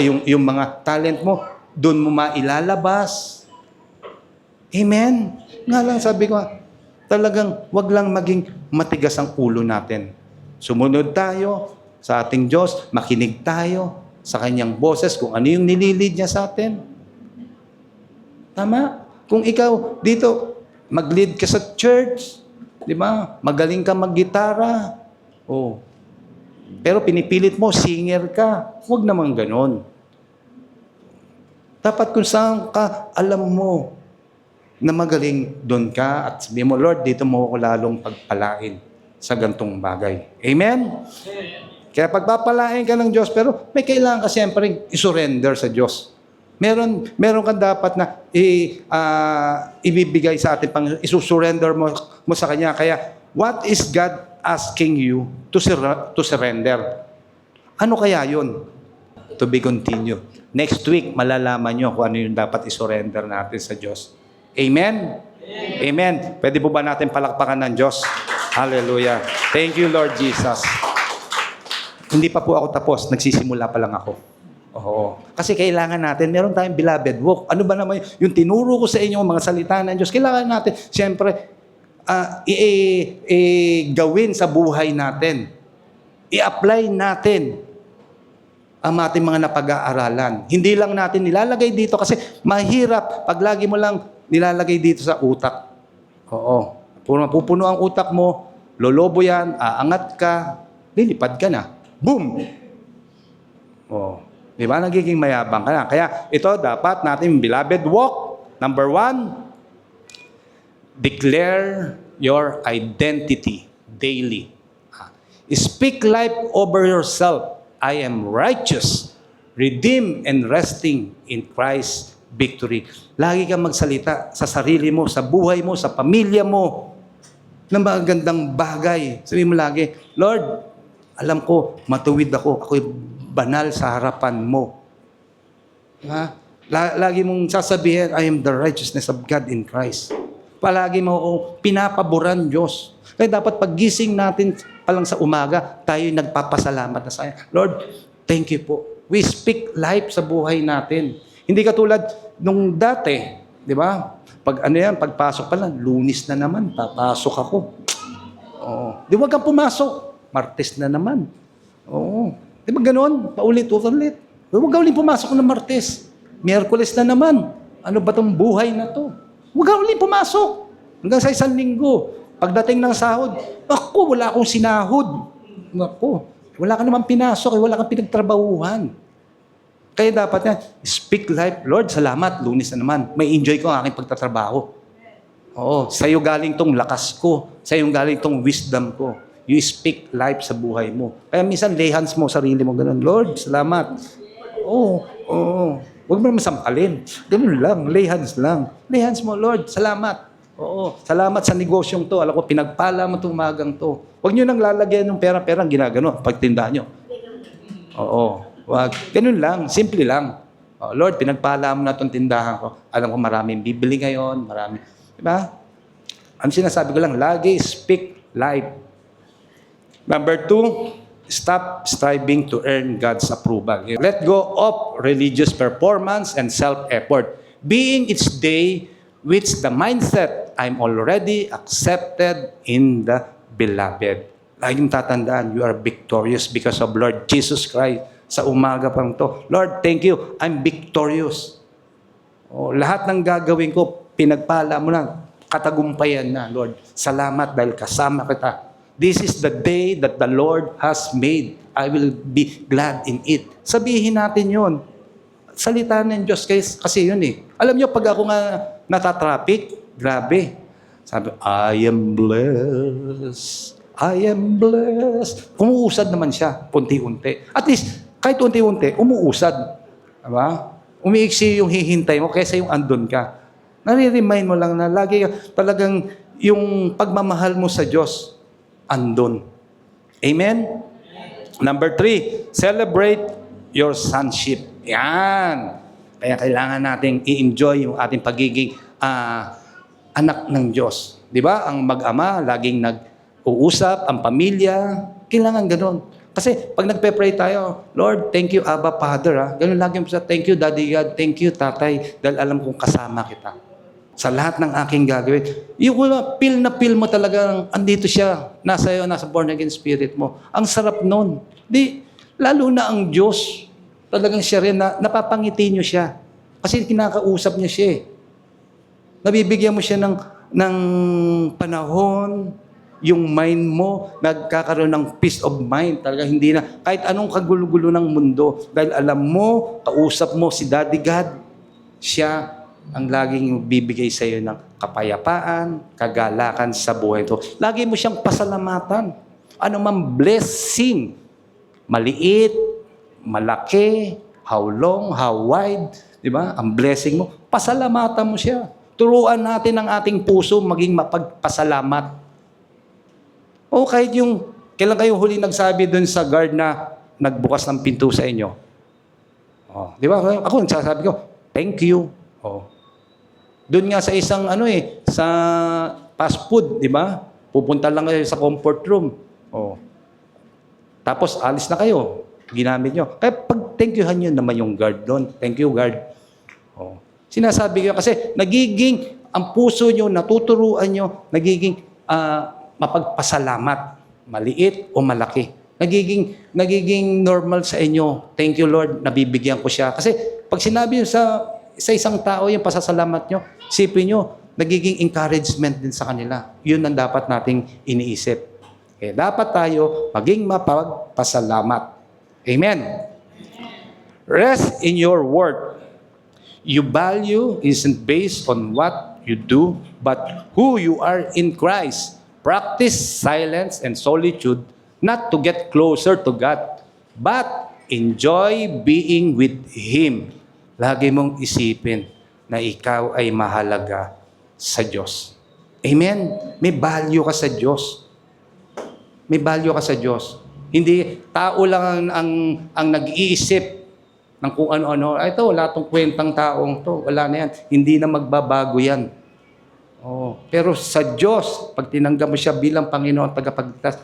[SPEAKER 1] yung mga talent mo, doon mo mailalabas. Amen? Nga lang sabi ko, talagang wag lang maging matigas ang ulo natin. Sumunod tayo sa ating Diyos, makinig tayo sa Kanyang boses kung ano yung nililid niya sa atin. Tama? Kung ikaw dito, mag-lead ka sa church, di ba? Magaling ka mag-gitara. Oh. Pero pinipilit mo, singer ka. Huwag naman ganon. Dapat kung saan ka, alam mo na magaling doon ka at sabihin mo, Lord, dito mo ako lalong pagpalain sa gantong bagay. Amen? Kaya pagpapalain ka ng Diyos, pero may kailangan ka siyempre isurrender sa Diyos. Meron ka dapat na ibibigay sa atin, isusurrender mo sa Kanya. Kaya, what is God asking you to surrender? Ano kaya yun? To be continued. Next week, malalaman nyo kung ano yung dapat isurrender natin sa Diyos. Amen? Amen. Pwede po ba natin palakpakan ng Diyos? Hallelujah. Thank you, Lord Jesus. Hindi pa po ako tapos. Nagsisimula pa lang ako. Oo. Kasi kailangan natin, meron tayong beloved walk. Ano ba naman yung tinuro ko sa inyo, mga salita ng Diyos, kailangan natin, siyempre, gawin sa buhay natin. i-apply natin ang ating mga napag-aaralan. Hindi lang natin nilalagay dito kasi mahirap pag lagi mo lang nilalagay dito sa utak. Oo. Kung mapupuno ang utak mo, lolobo yan, aangat ka, lilipad ka na. Boom! Oh. Di ba? Nagiging mayabang ka na. Kaya ito dapat natin, beloved, walk. Number 1, declare your identity daily. Speak life over yourself. I am righteous, redeemed, and resting in Christ's victory. Lagi kang magsalita sa sarili mo, sa buhay mo, sa pamilya mo, ng mga gandang bagay. Sabihin mo lagi, Lord, alam ko, matuwid ako. Ako'y banal sa harapan mo. Ha? Lagi mong sasabihin, I am the righteousness of God in Christ. Palagi mo akong pinapaboran, Diyos. Kaya dapat paggising natin palang sa umaga, tayo nagpapasalamat na sa Lord, thank you po. We speak life sa buhay natin. Hindi katulad nung dati, di ba? Pagpasok pa lang, Lunes na naman, papasok ako. Oo. Di wag kang pumasok. Martes na naman. Oo. Di ba ganoon? Paulit-ulit. Huwag ka ulit pumasok ng Martes. Miyerkules na naman. Ano ba tong buhay na to? Huwag ka ulit pumasok. Hanggang sa isang linggo. Pagdating ng sahod, ako, wala akong sinahod. Ako, wala ka naman pinasok, wala kang pinagtrabahuhan. Kaya dapat yan, speak life. Lord, salamat, Lunes na naman. May enjoy ko ang aking pagtatrabaho. Oo, sa'yo galing tong lakas ko. Sa'yo galing tong wisdom ko. You speak life sa buhay mo. Kaya minsan, lay hands mo, sarili mo, ganun. Lord, salamat. Oo. Huwag mo naman sampalin. Ganun lang, lay hands lang. Lay hands mo, Lord, salamat. Oo, salamat sa negosyong to. Alam ko, pinagpala mo itong umagang to. Huwag nyo nang lalagyan ng pera-pera, ginagano, pagtindahan nyo. Oo, wag. Ganun lang, simple lang. Oh, Lord, pinagpala mo na itong tindahan ko. Alam ko, maraming bibili ngayon, marami. Diba? Ang sinasabi ko lang, lagi speak life. Number 2, stop striving to earn God's approval. Let go of religious performance and self-effort. Being each day with the mindset, I'm already accepted in the beloved. Laging tatandaan, you are victorious because of Lord Jesus Christ. Sa umaga pang to, Lord, thank you, I'm victorious. Oh, lahat ng gagawin ko, pinagpala mo na, katagumpayan na, Lord. Salamat dahil kasama kita. This is the day that the Lord has made. I will be glad in it. Sabihin natin yun. Salita ng Diyos kasi yun eh. Alam nyo, pag ako nga natatraffic, grabe. Sabi, I am blessed. I am blessed. Umuusad naman siya, unti-unti. At least, kahit unti-unti, umuusad. Diba? Umiiksi yung hihintay mo kaysa yung andun ka. Nare-remind mo lang na lagi talagang yung pagmamahal mo sa Diyos, andun. Amen? Number 3, celebrate your sonship. Yan. Kaya kailangan nating i-enjoy yung ating pagiging anak ng Diyos. Di ba? Ang mag-ama, laging nag-uusap, ang pamilya, kailangan ganun. Kasi pag nagpe-pray tayo, Lord, thank you, Abba, Father. Ganun lagi mo sa, thank you, Daddy God, thank you, Tatay, dahil alam kong kasama kita. Sa lahat ng aking gagawin. Yung feel mo talagang andito siya, nasa iyo, nasa born again spirit mo. Ang sarap nun. Lalo na ang Diyos, talagang siya rin, napapangiti niyo siya. Kasi kinakausap niya siya eh. Nabibigyan mo siya ng panahon, yung mind mo, nagkakaroon ng peace of mind. Talaga hindi na, kahit anong kagulo-gulo ng mundo, dahil alam mo, kausap mo si Daddy God, siya ang laging bibigay sa iyo ng kapayapaan, kagalakan sa buhay ito. Lagi mo siyang pasalamatan. Ano mang blessing, maliit, malaki, how long, how wide, di ba? Ang blessing mo, pasalamatan mo siya. Turuan natin ang ating puso maging mapagpasalamat. O kahit yung, kailan kayo huli nagsabi dun sa guard na nagbukas ng pinto sa inyo? Oh, di ba? Ako nagsasabi ko, thank you. Oh. Doon nga sa isang sa fast food, di ba? Pupunta lang kayo sa comfort room. Oh. Tapos alis na kayo. Ginamit nyo. Kaya pag thank youhan nyo naman yung guard doon. Thank you, guard. Oh. Sinasabi ko kasi nagiging ang puso nyo, natuturuan nyo, nagiging mapagpasalamat. Maliit o malaki. Nagiging normal sa inyo. Thank you, Lord, nabibigyan ko siya. Kasi pag sinabi nyo sa isang tao yung pasasalamat nyo, isipin nyo, nagiging encouragement din sa kanila. Yun ang dapat nating iniisip. Kaya dapat tayo maging mapagpasalamat. Amen. Rest in your word. Your value isn't based on what you do, but who you are in Christ. Practice silence and solitude, not to get closer to God, but enjoy being with Him. Lagi mong isipin na ikaw ay mahalaga sa Diyos. Amen? May value ka sa Diyos. May value ka sa Diyos. Hindi tao lang ang nag-iisip ng kung ano-ano. Ay, ito, wala tong kwentang taong to. Wala na yan. Hindi na magbabago yan. Oh, pero sa Diyos, pag tinanggap mo siya bilang Panginoon at tagapagligtas,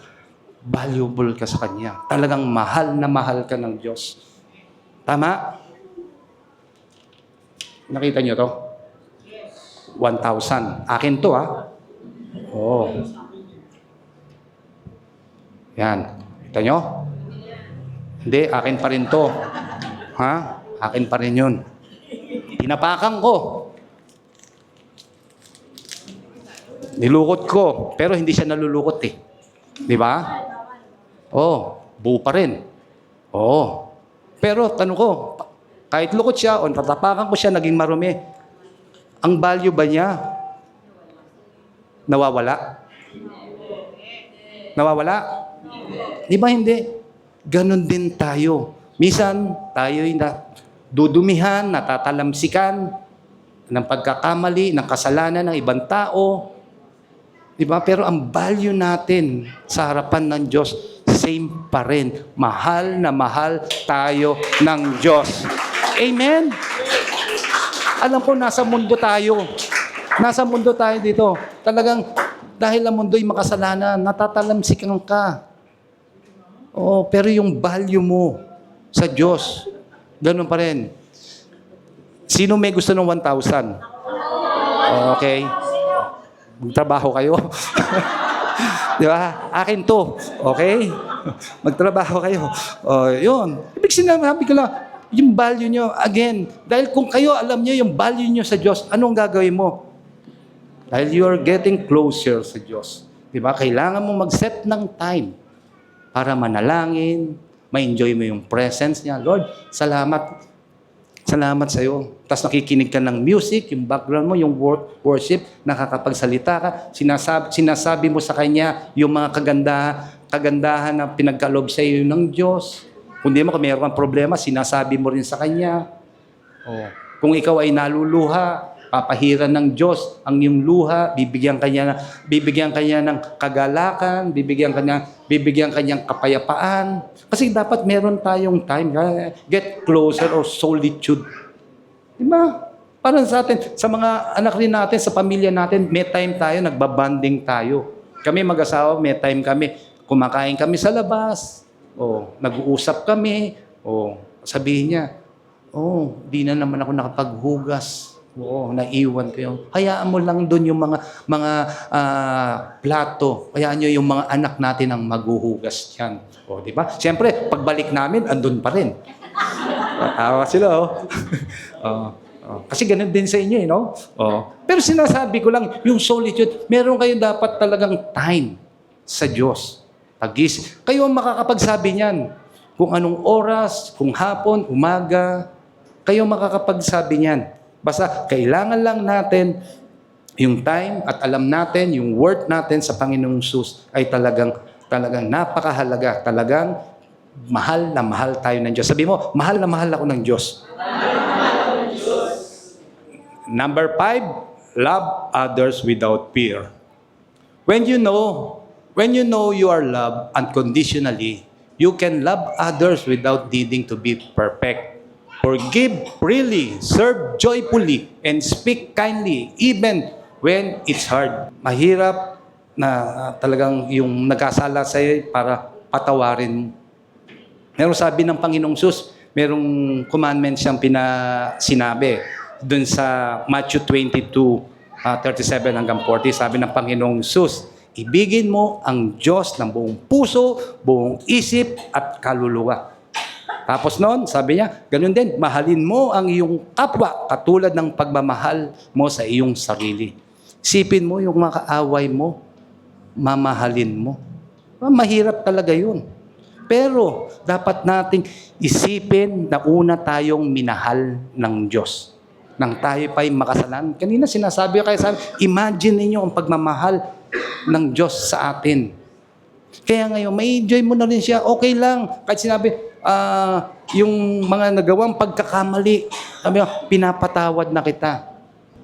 [SPEAKER 1] valuable ka sa Kanya. Talagang mahal na mahal ka ng Diyos. Tama? Nakita niyo to? 1,000. Akin to, ha? Oo. Yan. Kita nyo? Hindi, akin pa rin to. Ha? Akin pa rin yun. Tinapakan ko. Nilukot ko. Pero hindi siya nalulukot eh. Di ba? Oo. Buo pa rin. Oo. Pero tanong ko, kahit lukot siya o tatapakan ko siya, naging marumi, ang value ba niya nawawala? Nawawala? Di ba hindi? Ganon din tayo. Minsan, tayo'y dudumihan, natatalamsikan ng pagkakamali, ng kasalanan ng ibang tao. Di ba? Pero ang value natin sa harapan ng Diyos, same pa rin. Mahal na mahal tayo ng Diyos. Amen? Alam ko, nasa mundo tayo. Nasa mundo tayo dito. Talagang, dahil ang mundo'y makasalanan, natatalamsikan ka. Oo, pero yung value mo sa Diyos, ganun pa rin. Sino may gusto ng 1,000? Okay. Magtrabaho kayo. Di ba? Akin to. Okay? Magtrabaho kayo. O, yun. Ibig sinabi ko lang, yung value nyo, again, dahil kung kayo alam nyo yung value nyo sa Diyos, anong gagawin mo? Dahil you are getting closer sa Diyos. Diba? Kailangan mo mag-set ng time para manalangin, ma-enjoy mo yung presence niya. Lord, salamat. Salamat sa iyo. Tapos nakikinig ka ng music, yung background mo, yung worship, nakakapagsalita ka, sinasabi mo sa Kanya yung mga kagandahan na pinagkaloob sa iyo ng Diyos. Kung di mo, kung mayroon kang problema, sinasabi mo rin sa Kanya. Oh. Kung ikaw ay naluluha, papahiran ng Diyos ang iyong luha, bibigyan kanya ng kagalakan, bibigyan kanyang kapayapaan. Kasi dapat meron tayong time, get closer or solitude. Diba? Parang sa atin, sa mga anak rin natin, sa pamilya natin, may time tayo, nagbabanding tayo. Kami mag-asawa, may time kami, kumakain kami sa labas, nag-uusap kami, sabihin niya, di na naman ako nakapaghugas. Naiwan ko yun. Hayaan mo lang doon yung mga plato. Hayaan nyo yung mga anak natin ang maghuhugas yan. Di ba? Siyempre, pagbalik namin, andun pa rin. Tawa sila, Kasi ganun din sa inyo, no? Pero sinasabi ko lang, yung solitude, meron kayo dapat talagang time sa Diyos. Kayo ang makakapagsabi niyan. Kung anong oras, kung hapon, umaga, kayo makakapagsabi niyan. Basta kailangan lang natin yung time at alam natin yung worth natin sa Panginoong Jesus ay talagang napakahalaga. Talagang mahal na mahal tayo ng Diyos. Sabi mo, mahal na mahal ako ng Diyos. Number 5, love others without fear. When you know you are loved unconditionally, you can love others without needing to be perfect. Forgive freely, serve joyfully, and speak kindly, even when it's hard. Mahirap na talagang yung nagkasala sa'yo para patawarin mo. Merong sabi ng Panginoong Jesus, merong commandment siyang sinabi dun sa Matthew 22, 37 hanggang 40. Sabi ng Panginoong Jesus, Ibigin mo ang Diyos ng buong puso, buong isip at kaluluwa. Tapos noon, sabi niya, ganun din, mahalin mo ang iyong kapwa katulad ng pagmamahal mo sa iyong sarili. Isipin mo yung mga kaaway mo, mamahalin mo. Mahirap talaga yun. Pero dapat nating isipin na una tayong minahal ng Diyos. Nang tayo pa'y makasalanan. Kanina sinasabi ko kayo sa imagine ninyo ang pagmamahal ng Diyos sa atin. Kaya ngayon, may enjoy mo na rin siya. Okay lang. Kahit sinabi, yung mga nagawang pagkakamali, sabi mo, pinapatawad na kita.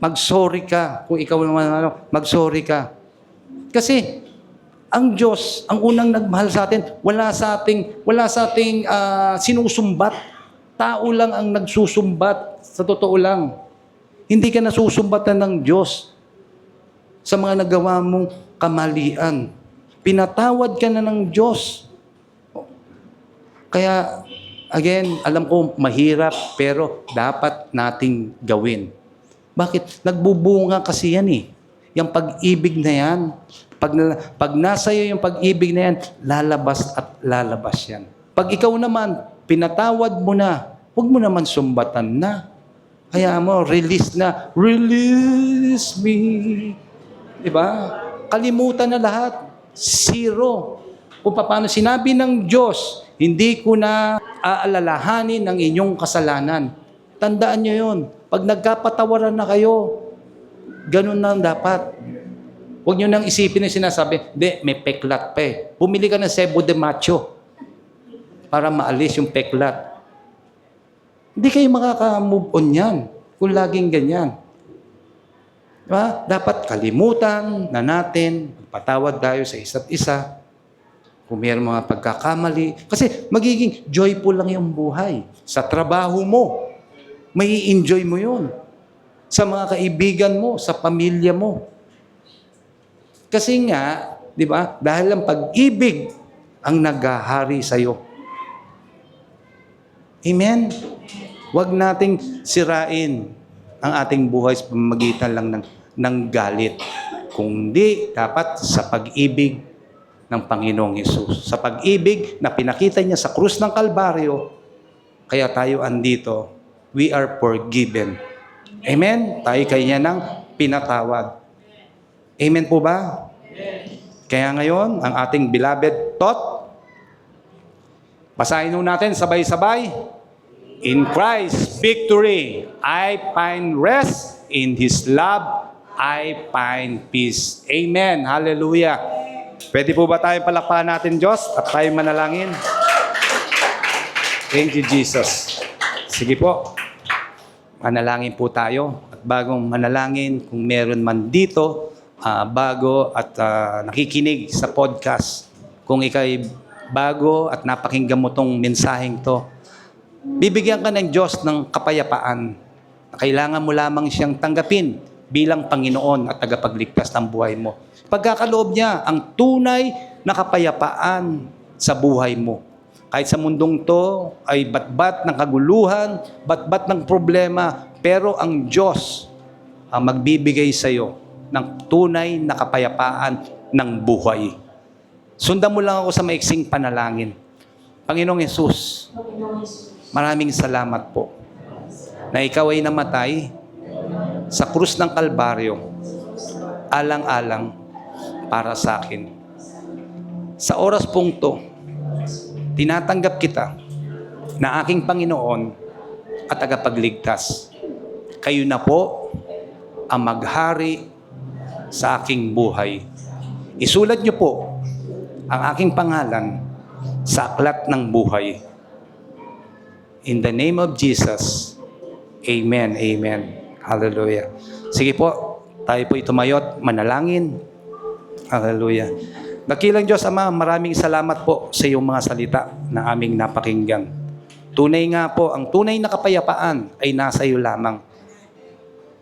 [SPEAKER 1] Mag-sorry ka. Kung ikaw naman, mag-sorry ka. Kasi, ang Diyos, ang unang nagmahal sa atin, wala sa ating sinusumbat. Tao lang ang nagsusumbat. Sa totoo lang. Hindi ka nasusumbatan ng Diyos sa mga nagawa mong kamalian. Pinatawad ka na ng Diyos. Kaya, again, alam ko mahirap, pero dapat nating gawin. Bakit? Nagbubunga kasi yan eh. Yung pag-ibig na yan. Pag nasa iyo yung pag-ibig na yan, lalabas at lalabas yan. Pag ikaw naman, pinatawad mo na, huwag mo naman sumbatan na. Kaya mo, release na. Release me. Diba? Kalimutan na lahat. Zero. Kung paano sinabi ng Diyos, hindi ko na aalalahanin ang inyong kasalanan. Tandaan nyo yun. Pag nagkapatawaran na kayo, ganun na dapat. Huwag nyo nang isipin na sinasabi, hindi, may peklat pa eh. Pumili ka ng Cebu de Macho para maalis yung peklat. Hindi kayo makaka-move on yan kung laging ganyan. Diba? Dapat kalimutan na natin, magpatawad tayo sa isa't isa. Kung mayroong mga pagkakamali. Kasi magiging joyful lang yung buhay. Sa trabaho mo, may enjoy mo yun. Sa mga kaibigan mo, sa pamilya mo. Kasi nga, di ba, dahil ang pag-ibig ang naghahari sa'yo. Amen? Huwag nating sirain ang ating buhay sa pamamagitan lang ng galit. Kundi dapat sa pag-ibig ng Panginoong Hesus. Sa pag-ibig na pinakita niya sa krus ng Kalbaryo, kaya tayo andito, we are forgiven. Amen? Tayo kanya ng pinatawad. Amen po ba? Kaya ngayon, ang ating beloved thought, basahin natin sabay-sabay. In Christ's victory, I find rest. In His love, I find peace. Amen. Hallelujah. Pwede po ba tayong palakpakan natin, Diyos, at tayo manalangin? Thank you, Jesus. Sige po. Manalangin po tayo. At bagong manalangin, kung meron man dito, bago at nakikinig sa podcast, kung ikay bago at napakinggan mo tong mensaheng to, bibigyan ka ng Diyos ng kapayapaan. Kailangan mo lamang siyang tanggapin bilang Panginoon at tagapagligtas ng buhay mo. Pagkakaloob niya ang tunay na kapayapaan sa buhay mo. Kahit sa mundong to ay batbat ng kaguluhan, batbat ng problema, pero ang Diyos ang magbibigay sa iyo ng tunay na kapayapaan ng buhay. Sundan mo lang ako sa maiksing panalangin. Panginoong Hesus, maraming salamat po na ikaw ay namatay sa krus ng Kalbaryo, alang-alang para sa akin. Sa oras pong to, tinatanggap kita na aking Panginoon at tagapagligtas. Kayo na po ang maghari sa aking buhay. Isulat niyo po ang aking pangalan sa aklat ng buhay. In the name of Jesus, Amen, Amen. Hallelujah. Sige po, tayo po tumayot, manalangin. Hallelujah. Dakilang Diyos Ama, maraming salamat po sa iyong mga salita na aming napakinggan. Tunay nga po, ang tunay na kapayapaan ay nasa iyo lamang.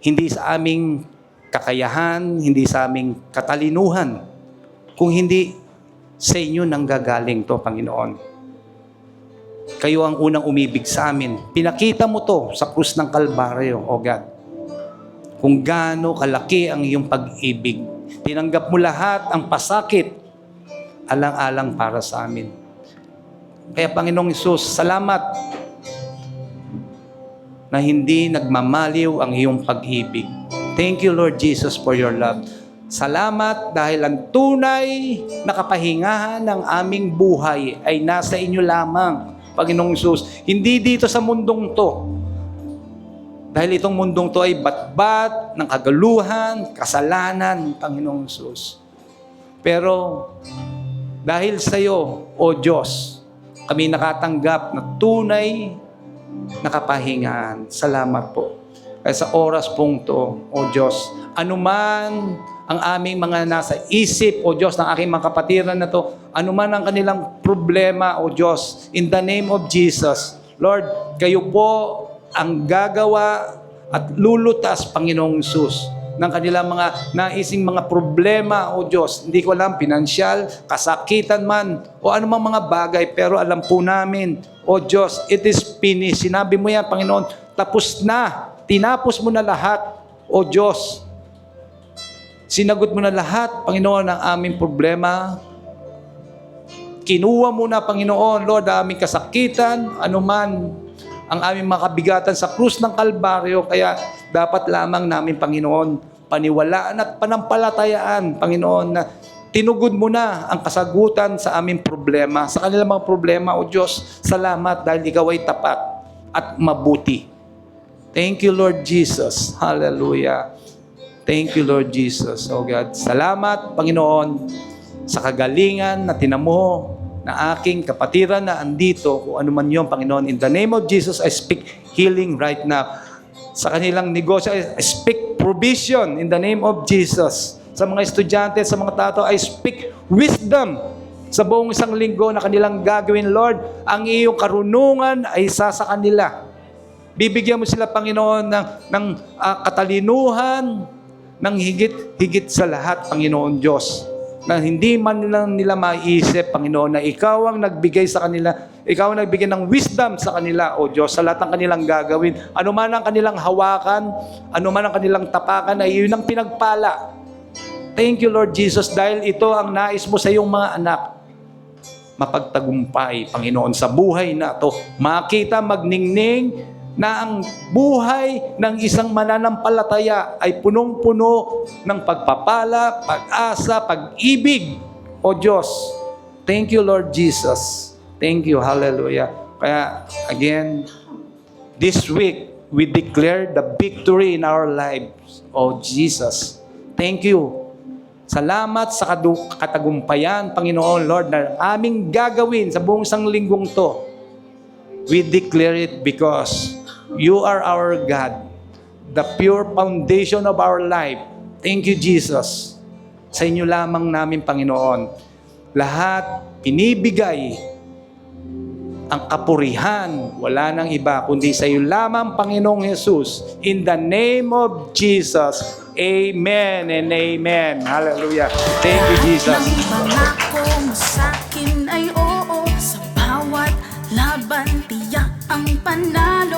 [SPEAKER 1] Hindi sa aming kakayahan, hindi sa aming katalinuhan, kung hindi sa inyo nanggagaling to, Panginoon. Kayo ang unang umibig sa amin. Pinakita mo to sa krus ng Kalbaryo, O God. Kung gaano kalaki ang iyong pag-ibig. Tinanggap mo lahat ang pasakit, alang-alang para sa amin. Kaya Panginoong Hesus, salamat na hindi nagmamaliw ang iyong pag-ibig. Thank you, Lord Jesus, for your love. Salamat dahil ang tunay na kapahingahan ng aming buhay ay nasa inyo lamang, Panginoong Hesus. Hindi dito sa mundong to. Dahil itong mundong to ay batbat ng kagaluhan, kasalanan, Panginoong Hesus. Pero dahil sa iyo, O Diyos, kami nakatanggap na tunay na kapahingahan. Salamat po. Kaya sa oras pong to, O Diyos, anuman ang aming mga nasa isip, O Diyos, ng aking mga kapatiran na to, anuman ang kanilang problema, O Diyos, in the name of Jesus, Lord, kayo po ang gagawa at lulutas, Panginoong Hesus, ng kanilang mga naising mga problema, O Diyos. Hindi ko alam, pinansyal, kasakitan man, o anumang mga bagay, pero alam po namin, O Diyos, it is finished. Sinabi mo yan, Panginoon, tapos na, tinapos mo na lahat, O Diyos. Sinagot mo na lahat, Panginoon, ang aming problema. Kinuha mo na, Panginoon, Lord, ang aming kasakitan, anuman ang aming mga kabigatan sa krus ng Kalbaryo. Kaya dapat lamang namin, Panginoon, paniwalaan at panampalatayaan, Panginoon, na tinugod mo na ang kasagutan sa aming problema, sa kanilang mga problema, O Diyos. Salamat dahil ikaw ay tapat at mabuti. Thank you, Lord Jesus. Hallelujah. Thank you, Lord Jesus. Oh God, salamat, Panginoon, sa kagalingan na tinamo na aking kapatiran na andito, kung ano man yun, Panginoon. In the name of Jesus, I speak healing right now. Sa kanilang negosyo, I speak provision in the name of Jesus. Sa mga estudyante, sa mga tao, I speak wisdom sa buong isang linggo na kanilang gagawin, Lord. Ang iyong karunungan ay isa sa kanila. Bibigyan mo sila, Panginoon, ng katalinuhan, ng higit sa lahat, Panginoon Diyos, na hindi man lang nila maiisip, Panginoon, na ikaw ang nagbigay sa kanila, ikaw ang nagbigay ng wisdom sa kanila, O Diyos, sa lahat ng kanilang gagawin. Ano man ang kanilang hawakan, ano man ang kanilang tapakan, ay yun ang pinagpala. Thank you, Lord Jesus, dahil ito ang nais mo sa iyong mga anak. Mapagtagumpay, Panginoon, sa buhay na ito. Makita, magningning, na ang buhay ng isang mananampalataya ay punong-puno ng pagpapala, pag-asa, pag-ibig. O Diyos, thank you, Lord Jesus. Thank you, hallelujah. Kaya, again, this week, we declare the victory in our lives. O Jesus, thank you. Salamat sa katagumpayan, Panginoon, Lord, na aming gagawin sa buong isang linggong to. We declare it because you are our God, the pure foundation of our life. Thank you, Jesus. Sa inyo lamang namin, Panginoon, lahat pinibigay ang kapurihan. Wala nang iba, kundi sa iyo lamang, Panginoong Jesus. In the name of Jesus, amen and amen. Hallelujah. Thank you, Jesus.
[SPEAKER 2] Lahat ng pangako mo sa'kin ay oo. Sa bawat laban, tiyak ang panalo.